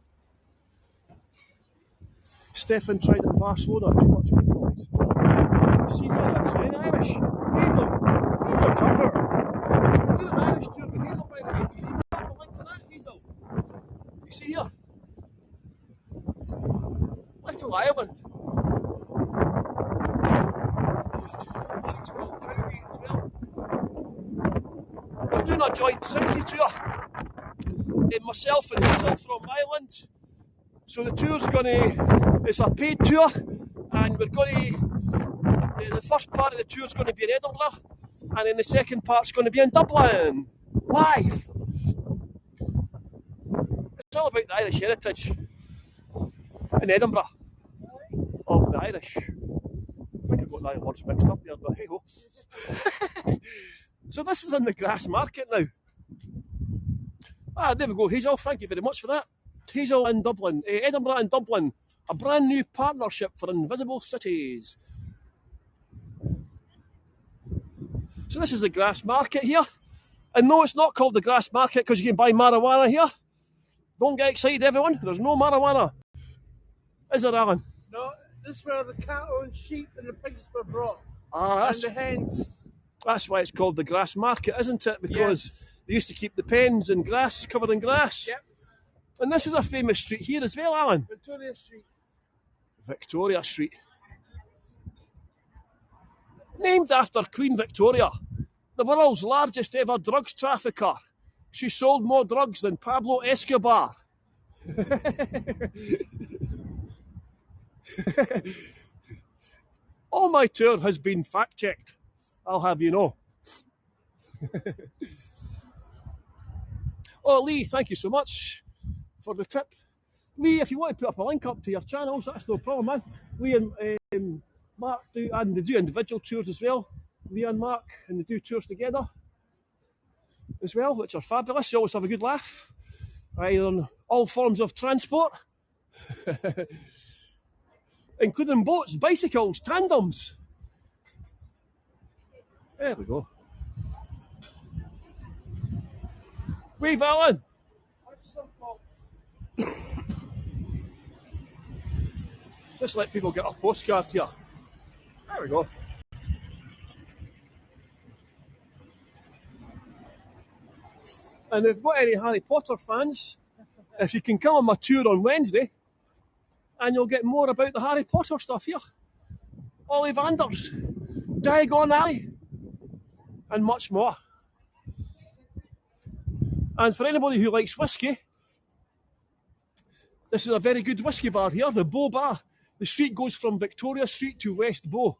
Stefan tried it in Barcelona, too much influence. You see here, that's very Irish. Hazel Tucker. Do an Irish tour with Hazel, by the way. You need to have a link to that, Hazel. You see here? Little Ireland. It's called Cowgate as well. We're doing a joint city tour. Myself and Hazel from Ireland. So the tour's it's a paid tour, and we're the first part of the tour's going to be in Edinburgh, and then the second part's going to be in Dublin, live. It's all about the Irish heritage in Edinburgh, of the Irish. I think I've got the words mixed up there, but hey ho. So this is in the Grassmarket now. There we go, Hazel, thank you very much for that. Hazel in Dublin, Edinburgh and Dublin, a brand new partnership for invisible cities. So this is the Grassmarket here. And no, it's not called the Grassmarket because you can buy marijuana here. Don't get excited, everyone. There's no marijuana. Is there, Alan? No, this is where the cattle and sheep and the pigs were brought. And the hens. That's why it's called the Grassmarket, isn't it? Because they used to keep the pens and grass covered in grass. Yep. And this is a famous street here as well, Alan. Victoria Street. Victoria Street. Named after Queen Victoria, the world's largest ever drugs trafficker. She sold more drugs than Pablo Escobar. All my tour has been fact-checked, I'll have you know. Oh, Lee, thank you so much for the tip. Lee, if you want to put up a link up to your channels, that's no problem, man. Lee and Mark do, and they do individual tours as well. Lee and Mark, and they do tours together as well, which are fabulous. You always have a good laugh, either on all forms of transport, including boats, bicycles, tandems. There we go. Wave, Alan. Just let people get a postcard here. There we go. And if you've got any Harry Potter fans, if you can come on my tour on Wednesday, and you'll get more about the Harry Potter stuff here. Ollivanders, Diagon Alley, and much more. And for anybody who likes whiskey, this is a very good whiskey bar here, the Bow Bar. The street goes from Victoria Street to West Bow.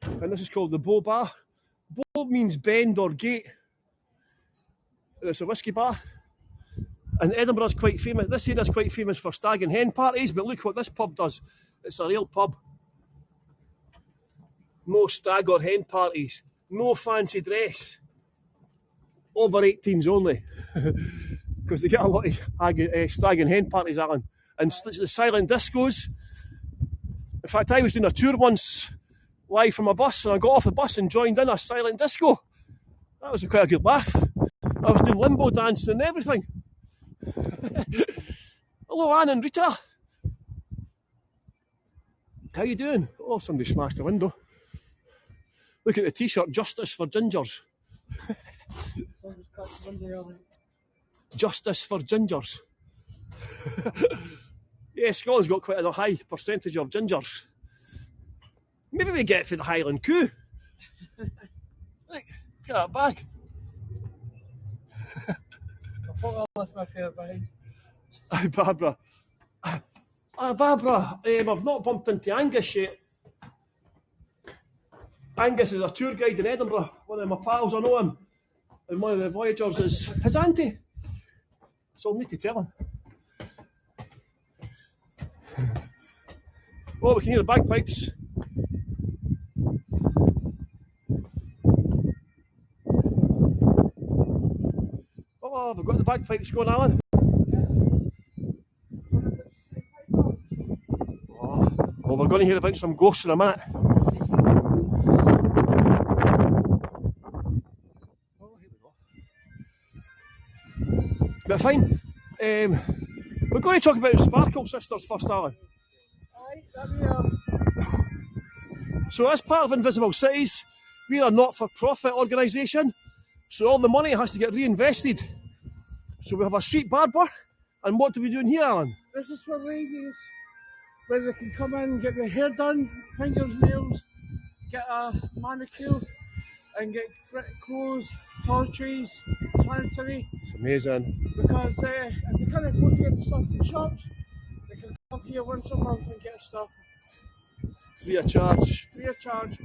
And this is called the Bow Bar. Bow means bend or gate. It's a whiskey bar. And Edinburgh's quite famous. This area's quite famous for stag and hen parties, but look what this pub does. It's a real pub. No stag or hen parties. No fancy dress. Over 18s only. Because they get a lot of stag and hen parties, Alan. And the silent discos. In fact, I was doing a tour once live from a bus, and I got off the bus and joined in a silent disco. That was quite a good laugh. I was doing limbo dancing and everything. Hello, Anne and Rita. How you doing? Oh, somebody smashed the window. Look at the t-shirt, Justice for Gingers. Justice for Gingers. Yeah, Scotland's got quite a high percentage of gingers. Maybe we get it for the Highland Coo. Look at that bag. I thought I left my fare behind. Barbara. Barbara, I've not bumped into Angus yet. Angus is a tour guide in Edinburgh. One of my pals, I know him. And one of the voyagers is his auntie. So I'll need to tell him. Oh, we can hear the bagpipes. Oh, we've got the bagpipes going, Alan. Oh, well, we're going to hear about some ghosts in a minute. fine. We're going to talk about Sparkle Sisters first, Alan. Aye, there we are. So as part of Invisible Cities, we're a not-for-profit organisation, so all the money has to get reinvested. So we have a street barber, and what do we do in here, Alan? This is for ladies, where they can come in, get their hair done, fingers, nails, get a manicure, and get clothes, toiletries, sanitary. It's amazing. Because if they can't afford to get the stuff in the shops, they can come here once a month and get stuff Free of charge. free of charge.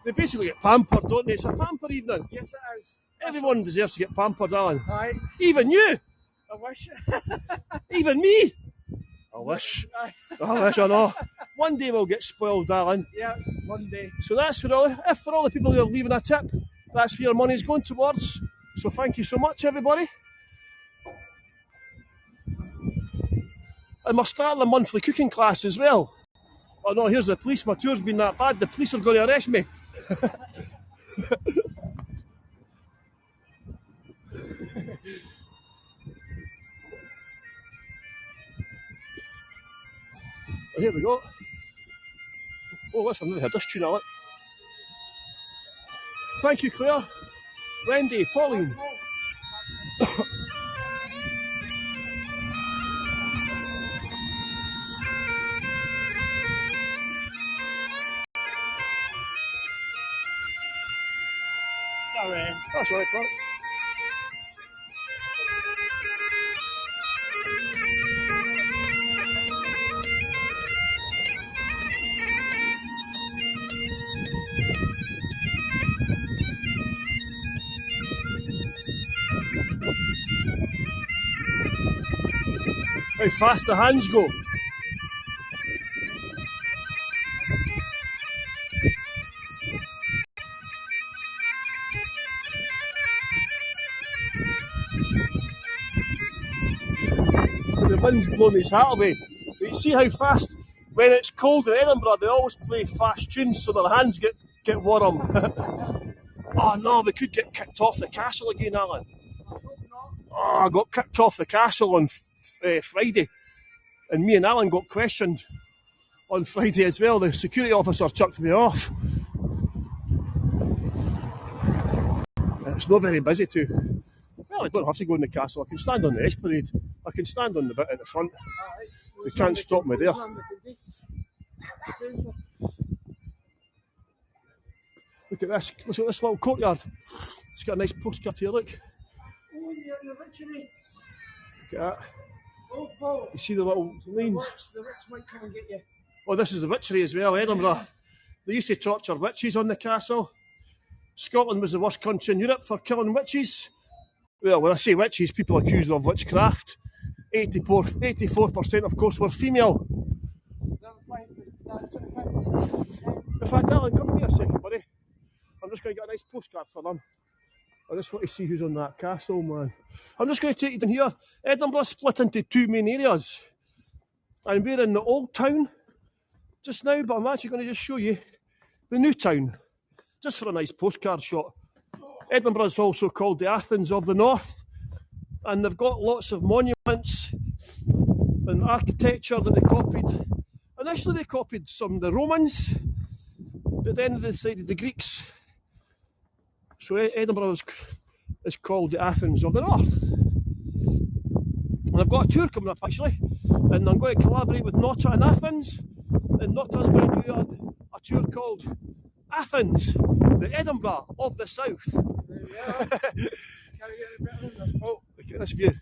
They basically get pampered, don't they? It's a pamper evening. Yes, it is. Everyone deserves to get pampered, Alan. Aye, Even you! I wish. Even me! I wish. Aye. I wish, I know. One day we'll get spoiled, Alan. Yeah, one day. So that's for all the people who are leaving a tip, that's where your money's going towards. So thank you so much, everybody. And we're starting a monthly cooking class as well. Oh no, here's the police. My tour's been that bad. The police are going to arrest me. Oh, here we go. Oh, listen, I've never heard this tune, Alec. Thank you, Claire, Wendy, Pauline. Sorry. That's right, Clark. How fast the hands go. The wind's blowing his hat away. But you see how fast, when it's cold in Edinburgh, they always play fast tunes so their hands get warm. Oh no, we could get kicked off the castle again, Alan. Oh, I got kicked off the castle on Friday, and me and Alan got questioned on Friday as well. The security officer chucked me off. And it's not very busy too. Well, I don't have to go in the castle. I can stand on the esplanade. I can stand on the bit at the front. They can't stop me there. Look at this. Look at this little courtyard. It's got a nice postcard here, look. Oh, you're in the witchery. Look at that. Oh, Paul. You see the little lanes? The witch might come and get you. Oh, this is the witchery as well, Edinburgh. They used to torture witches on the castle. Scotland was the worst country in Europe for killing witches. Well, when I say witches, people accused of witchcraft. 84%, of course, were female. In fact, Alan, come here a second, buddy. I'm just going to get a nice postcard for them. I just want to see who's on that castle, man. I'm just going to take you down here. Edinburgh's split into two main areas. And we're in the old town just now, but I'm actually going to just show you the new town, just for a nice postcard shot. Edinburgh is also called the Athens of the North, and they've got lots of monuments and architecture that they copied. Initially they copied some of the Romans, but then they decided the Greeks. So Edinburgh is called the Athens of the North. And I've got a tour coming up actually, and I'm going to collaborate with Nota in Athens, and Nota's going to do a tour called Athens, the Edinburgh of the South. There we are. Can't get any better than this, Paul. Look at this view.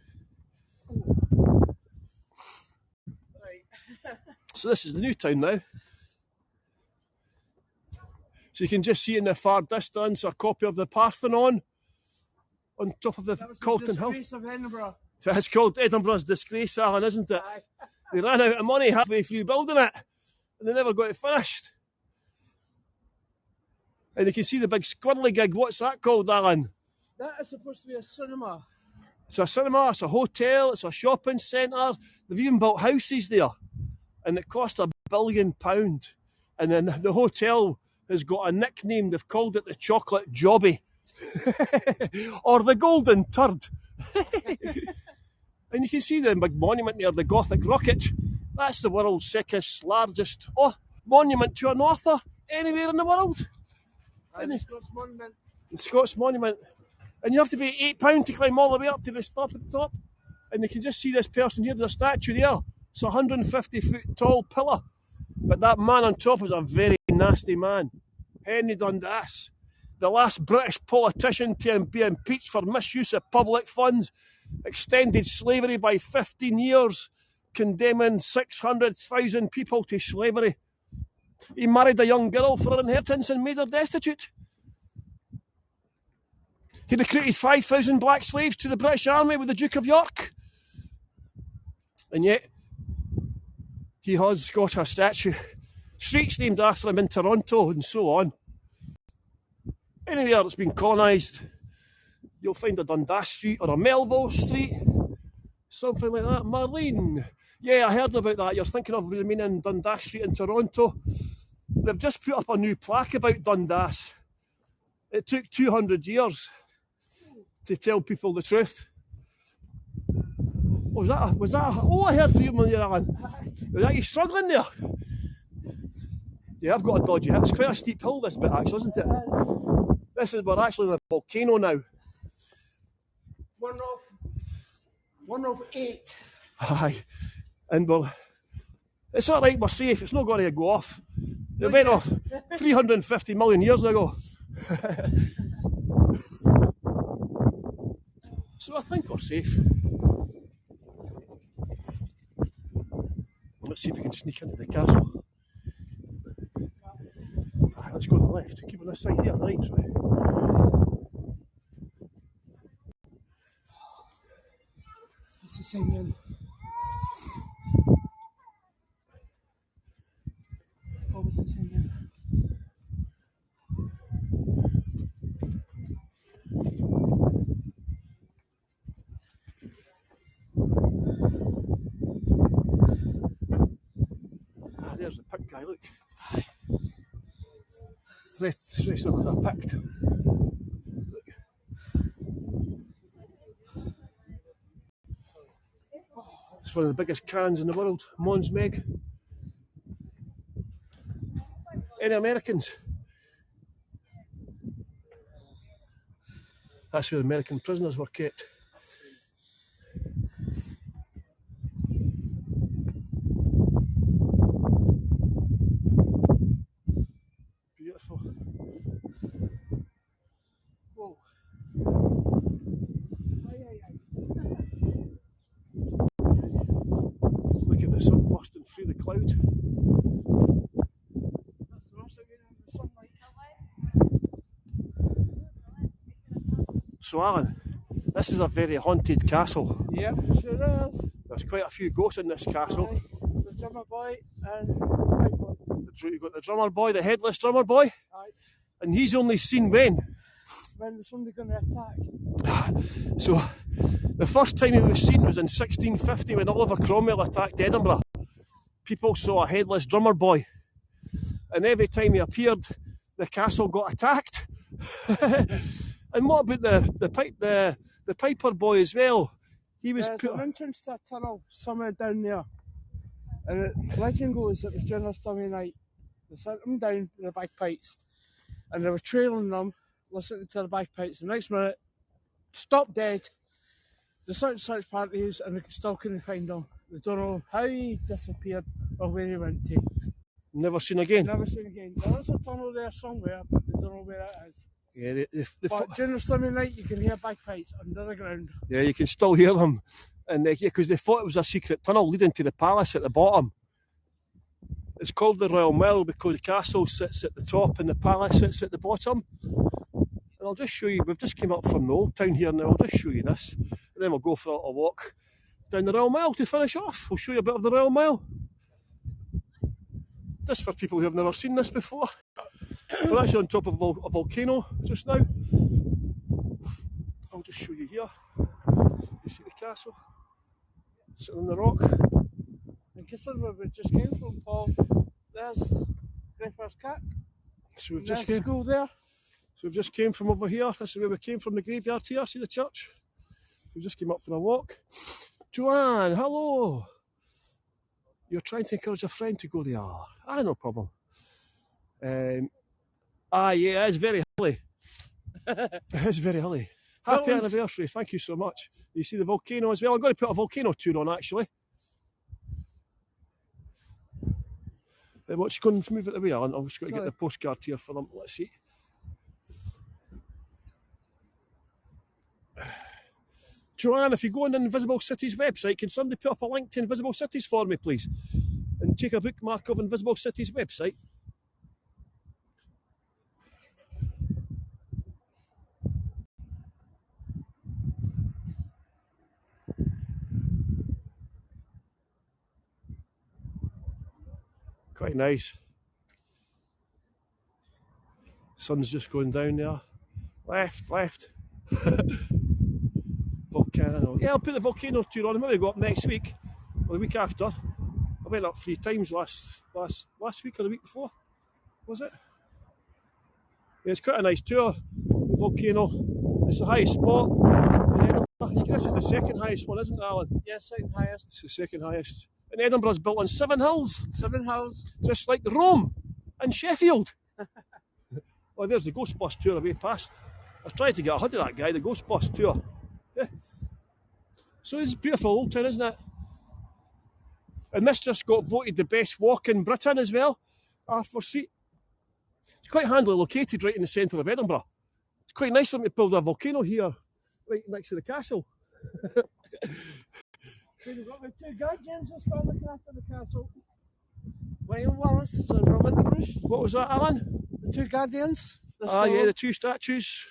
Right. So this is the new town now. So you can just see in the far distance a copy of the Parthenon on top of the Calton Hill. Of Edinburgh. So it's called Edinburgh's Disgrace, Alan, isn't it? Aye. They ran out of money halfway through building it, and they never got it finished. And you can see the big squirrely gig. What's that called, Alan? That is supposed to be a cinema. It's a cinema, it's a hotel, it's a shopping centre. They've even built houses there. And it cost £1 billion. And then the hotel has got a nickname. They've called it the Chocolate Jobby. Or the Golden Turd. And you can see the big monument there, the Gothic rocket. That's the world's second largest monument to an author anywhere in the world. And the Scots Monument. The Scots Monument. And you have to pay £8 to climb all the way up to the top at the top. And you can just see this person here, there's a statue there. It's a 150-foot tall pillar. But that man on top is a very nasty man. Henry Dundas, the last British politician to be impeached for misuse of public funds, extended slavery by 15 years, condemning 600,000 people to slavery. He married a young girl for her inheritance and made her destitute. He recruited 5,000 black slaves to the British Army with the Duke of York. And yet, he has got a statue. Streets named after him in Toronto and so on. Anywhere that's been colonised, you'll find a Dundas Street or a Melville Street. Something like that. Marlene. Yeah, I heard about that. You're thinking of remaining Dundas Street in Toronto. They've just put up a new plaque about Dundas. It took 200 years to tell people the truth. Was that? Oh, I heard from you, Alan. Was that you struggling there? Yeah, I've got a dodgy hip. It's quite a steep hill, this bit, actually, isn't it? We're actually in a volcano now. One of 8. Aye. And it's all right, we're safe. It's not going to go off. It went off 350 million years ago. So I think we're safe. Let's see if we can sneak into the castle. Let's go to the left. Keep on this side here, right? Sorry. It's the same then. Always the same then. There's the pick guy, look. Dressed up as a picked. Look. It's one of the biggest cans in the world, Mons Meg. Any Americans? That's where American prisoners were kept. Beautiful. Whoa. Look at the sun bursting through the cloud. So Alan, this is a very haunted castle. Yep, sure is. There's quite a few ghosts in this castle. Aye, the drummer boy and the pipe boy. You've got the drummer boy, the headless drummer boy. Aye. And he's only seen when? When was somebody going to attack? So the first time he was seen was in 1650 when Oliver Cromwell attacked Edinburgh. People saw a headless drummer boy. And every time he appeared, the castle got attacked. And what about the piper boy as well? He was There's an entrance to a tunnel somewhere down there. And legend goes it was during a stormy night. They sent them down with the bagpipes. And they were trailing them, listening to the bagpipes. The next minute, stopped dead. They search parties and they still couldn't find them. They don't know how he disappeared or where he went to. Never seen again. Never seen again. There is a tunnel there somewhere, but they don't know where it is. Yeah, But during the stormy night, you can hear bagpipes under the ground. Yeah, you can still hear them. And because they thought it was a secret tunnel leading to the palace at the bottom. It's called the Royal Mile because the castle sits at the top and the palace sits at the bottom. And I'll just show you, we've just came up from the old town here now, I'll just show you this. And then we'll go for a little walk down the Royal Mile to finish off. We'll show you a bit of the Royal Mile. Just for people who have never seen this before. We're actually on top of a volcano just now. I'll just show you here. You see the castle? Sitting on the rock. And consider where we just came from, Paul. There's Greyfriars Kirkyard. So we've There's just the came. school there. So we've just came from over here. This is where we came from, the graveyard here. See the church? We've just came up for a walk. Joanne, hello. You're trying to encourage a friend to go there. No problem. Yeah, it is very hilly. It is very hilly. Happy anniversary, thank you so much. You see the volcano as well? I'm going to put a volcano tour on actually. What's going to move it away, Alan? I'm just going to get the postcard here for them. Let's see. Joanne, if you go on the Invisible Cities website, can somebody put up a link to Invisible Cities for me, please? And take a bookmark of Invisible Cities website. Quite nice. Sun's just going down there. Left. Volcano. Yeah, I'll put the volcano tour on. Maybe go up next week or the week after. I went up 3 times last week or the week before. Was it? Yeah, it's quite a nice tour. The volcano. It's the highest spot in Edinburgh. This is the second highest one, isn't it, Alan? Yes, second highest. It's the second highest. And Edinburgh's built on 7 hills. 7 hills. Just like Rome and Sheffield. Oh, there's the Ghost Bus tour away past. I tried to get a hold of that guy, the Ghost Bus tour. Yeah. So it's beautiful old town, isn't it? And this just got voted the best walk in Britain as well. R4C. It's quite handily located right in the centre of Edinburgh. It's quite nice for them to build a volcano here, right next to the castle. We've got the 2 guardians that stand looking after the castle. William Wallace and Robert the Bruce. What was that, Alan? The 2 guardians. Yeah, the 2 statues.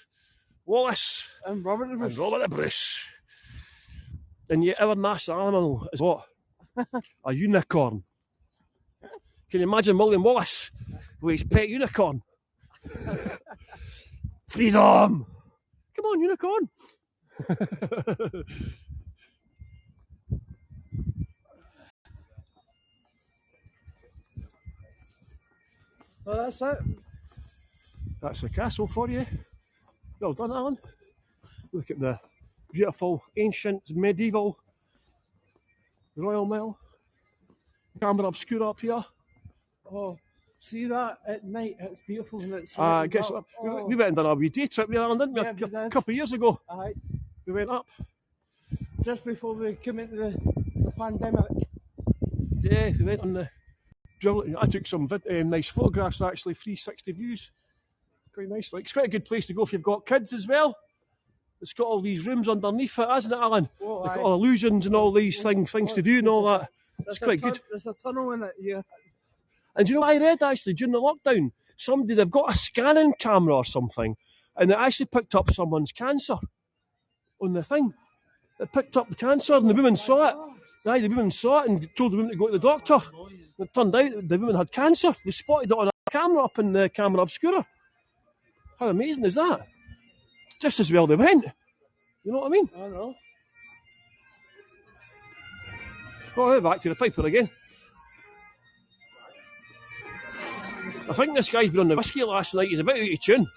Wallace and Robert the Bruce. And Robert the Bruce. And yet our national animal is what? A unicorn. Can you imagine William Wallace with his pet unicorn? Freedom! Come on, unicorn! Well, that's it. That's the castle for you. Well done, Alan. Look at the beautiful, ancient, medieval Royal Mill. Camera obscura up here. Oh, see that at night? It's beautiful and it's. We went and done a wee day trip with Alan, didn't we? Yeah, a couple of years ago. Aye. We went up. Just before we came into the pandemic. Yeah, we went on the. I took some nice photographs actually, 360 views. Quite nice. It's quite a good place to go if you've got kids as well. It's got all these rooms underneath it, hasn't it, Alan? Oh, like all illusions and all these things to do and all that. It's quite good. There's a tunnel in it, yeah. And you know what I read actually during the lockdown? They've got a scanning camera or something, and it actually picked up someone's cancer on the thing. It picked up the cancer and the woman saw it. Aye, the woman saw it and told the woman to go to the doctor. It turned out the woman had cancer. They spotted it on a camera up in the camera obscura. How amazing is that? Just as well they went. You know what I mean? I know. Oh, back to the Piper again. I think this guy's been on the whiskey last night. He's a bit out of tune.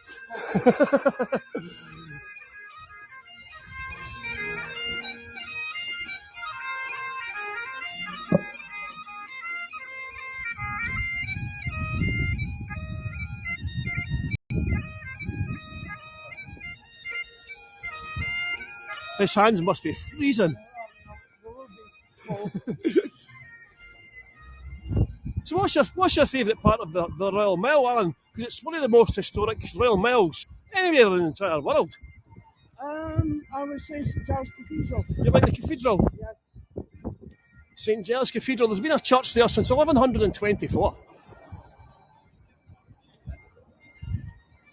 His hands must be freezing. So what's your favourite part of the Royal Mile, Alan? Because it's one of the most historic Royal Miles anywhere in the entire world. I would say St Giles Cathedral. You like the cathedral? Yes. St Giles Cathedral. There's been a church there since 1124.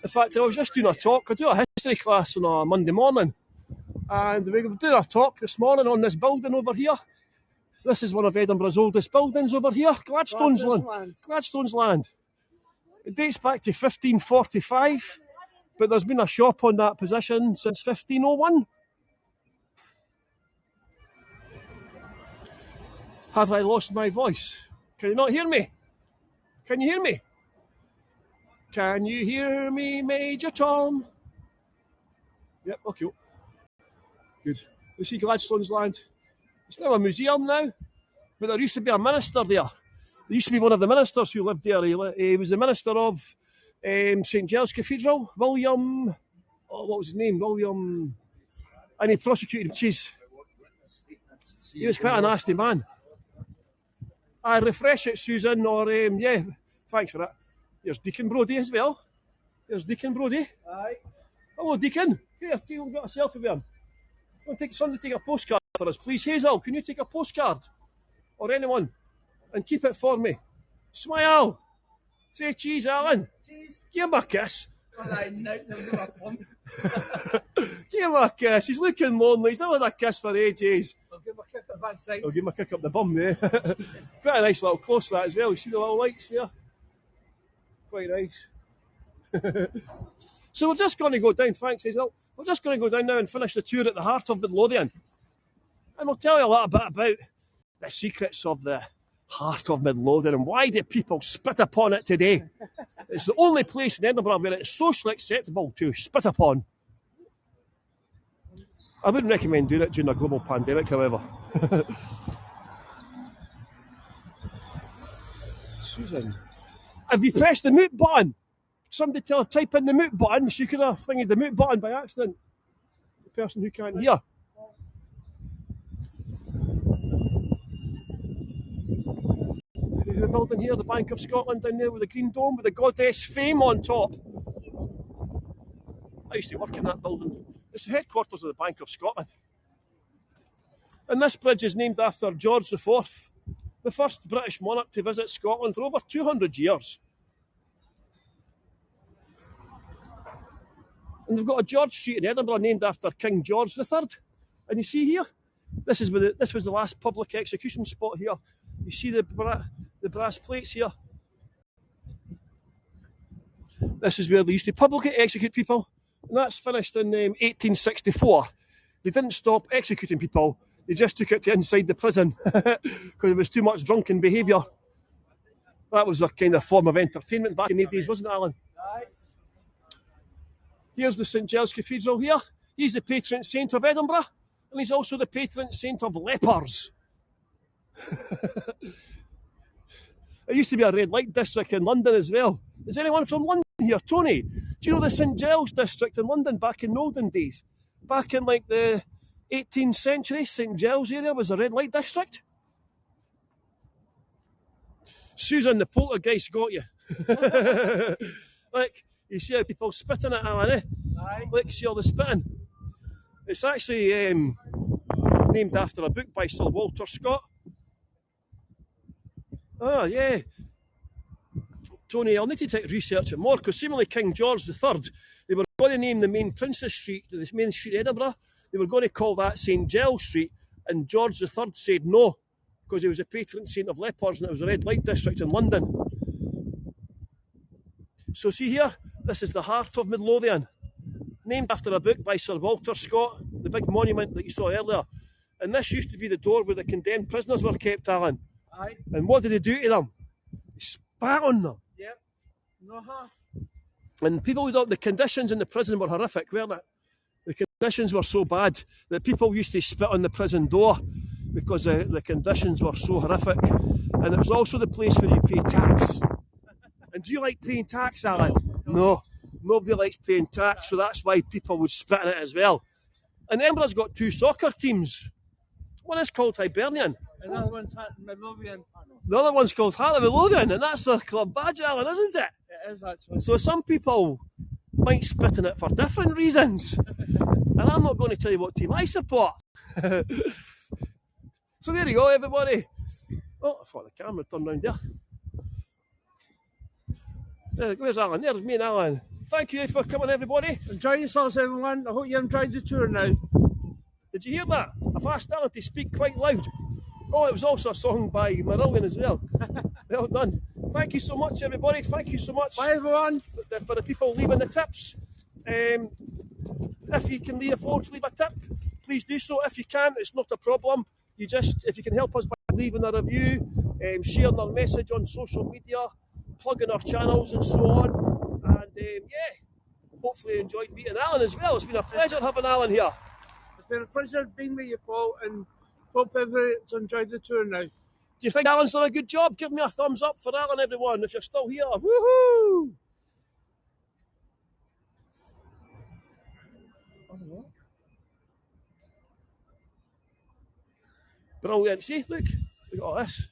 In fact, I was just doing a talk. I do a history class on a Monday morning. And we were doing a talk this morning on this building over here. This is one of Edinburgh's oldest buildings over here, Gladstone's land. It dates back to 1545, but there's been a shop on that position since 1501. Have I lost my voice? Can you not hear me? Can you hear me? Can you hear me, Major Tom? Yep, okay. Good. You see Gladstone's land? It's now a museum now, but there used to be a minister there. There used to be one of the ministers who lived there. He was the minister of St Giles Cathedral, William. Oh, what was his name? William. And he prosecuted him. Jeez. He was quite a nasty man. I refresh it, Susan, or yeah, thanks for that. Here's Deacon Brodie as well. There's Deacon Brodie. Aye. Hello, Deacon. Here, we've got a selfie with him. Somebody take a postcard for us, please. Hazel, can you take a postcard? Or anyone? And keep it for me. Smile. Say cheese, Alan. Cheese. Give him a kiss. Well, I know, never a pump. Give him a kiss. He's looking lonely. He's not had a kiss for ages. I'll give him a kick at the backside. I'll give him a kick up the bum there. Quite a nice little close that as well. You see the little lights there? Quite nice. So we're just going to go down, thanks Hazel. We're just going to go down now and finish the tour at the heart of Midlothian. And we'll tell you a little bit about the secrets of the heart of Midlothian and why do people spit upon it today. It's the only place in Edinburgh where it's socially acceptable to spit upon. I wouldn't recommend doing it during a global pandemic, however. Susan, have you pressed the mute button? Somebody tell her type in the mute button. She could have thingied the mute button by accident. The person who can't hear. See the building here, the Bank of Scotland down there with the green dome with the goddess Fame on top. I used to work in that building. It's the headquarters of the Bank of Scotland. And this bridge is named after George IV, the first British monarch to visit Scotland for over 200 years. And they've got a George Street in Edinburgh named after King George III. And you see here, this was the last public execution spot here. You see the brass plates here. This is where they used to publicly execute people. And that's finished in 1864. They didn't stop executing people. They just took it to inside the prison because there was too much drunken behaviour. That was a kind of form of entertainment back in the days, wasn't it, Alan? Here's the St Giles Cathedral here. He's the patron saint of Edinburgh, and he's also the patron saint of lepers. There used to be a red light district in London as well. Is anyone from London here? Tony, do you know the St Giles district in London back in the olden days? Back in like the 18th century, St Giles area was a red light district. Susan, the poltergeist got you. Like, you see how people spitting at Alan, eh? Aye. Look, see all the spitting. It's actually named after a book by Sir Walter Scott. Oh, yeah. Tony, I'll need to research it more, because seemingly King George III, they were going to name the main Princes Street, the main street in Edinburgh, they were going to call that St Giles Street, and George III said no, because he was a patron saint of lepers and it was a red light district in London. So see here, this is the heart of Midlothian, named after a book by Sir Walter Scott, the big monument that you saw earlier. And this used to be the door where the condemned prisoners were kept, Alan. Aye. And what did they do to them? They spat on them. Yep. And people thought the conditions in the prison were horrific, weren't it? The conditions were so bad that people used to spit on the prison door because the conditions were so horrific. And it was also the place where you pay tax. And do you like paying tax, Alan? No. Nobody likes paying tax, so that's why people would spit in it as well. And Edinburgh's got two soccer teams. One is called Hibernian. Another one's Midlothian. The other one's called Heart of Midlothian, and that's their club badge, Alan, isn't it? It is actually. So some people might spit in it for different reasons. And I'm not going to tell you what team I support. So there you go, everybody. Oh, I thought the camera turned round there. Where's Alan? There's me and Alan. Thank you for coming, everybody. Enjoy yourselves, everyone. I hope you enjoyed the tour now. Did you hear that? I've asked Alan to speak quite loud. Oh, it was also a song by Marillion as well. Well done. Thank you so much, everybody. Thank you so much. Bye, everyone. For the people leaving the tips. If you can afford to leave a tip, please do so. If you can't, it's not a problem. If you can help us by leaving a review, sharing our message on social media, plugging our channels and so on. And yeah, hopefully you enjoyed meeting Alan as well. It's been a pleasure having Alan here. It's been a pleasure being with you, Paul, and Hope everyone's enjoyed the tour now. Do you think Alan's done a good job? Give me a thumbs up for Alan, everyone, if you're still here. Woohoo! Brilliant. See, look at all this.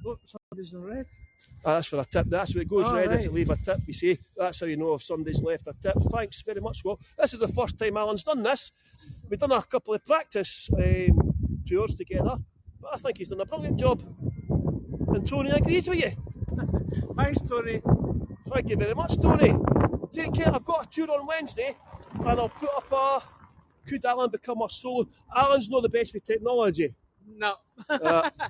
Look, somebody's in red. That's for a tip. That's where it goes red right. if you leave a tip, you see. That's how you know if somebody's left a tip. Thanks very much, Scott. This is the first time Alan's done this. We've done a couple of practice tours together, but I think he's done a brilliant job. And Tony agrees with you. Thanks, Tony. Thank you very much, Tony. Take care. I've got a tour on Wednesday, and I'll put up a Could Alan Become a Solo? Alan's not the best with technology. No.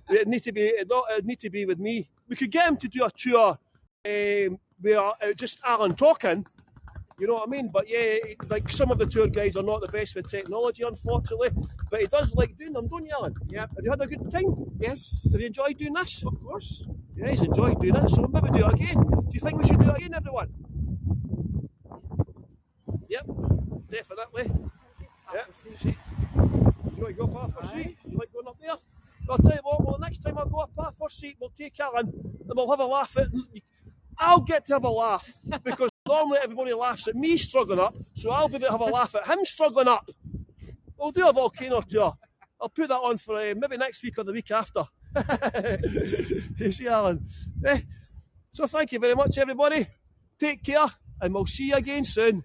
It need to be with me. We could get him to do a tour where just Alan talking, you know what I mean? But yeah, like some of the tour guides are not the best with technology, unfortunately. But he does like doing them, don't you, Alan? Yeah. Have you had a good time? Yes. Have you enjoyed doing this? Of course. Yeah, he's enjoyed doing it, so we'll maybe do it again. Do you think we should do it again, everyone? Yep, definitely. Yep. See? You want to go up our first seat? You like going up there? I'll tell you what, well, the next time I go up our first seat, we'll take Alan and we'll have a laugh at... I'll get to have a laugh, because normally everybody laughs at me struggling up, so I'll be able to have a laugh at him struggling up. We'll do a volcano tour. I'll put that on for maybe next week or the week after. You see, Alan? So thank you very much, everybody. Take care, and we'll see you again soon.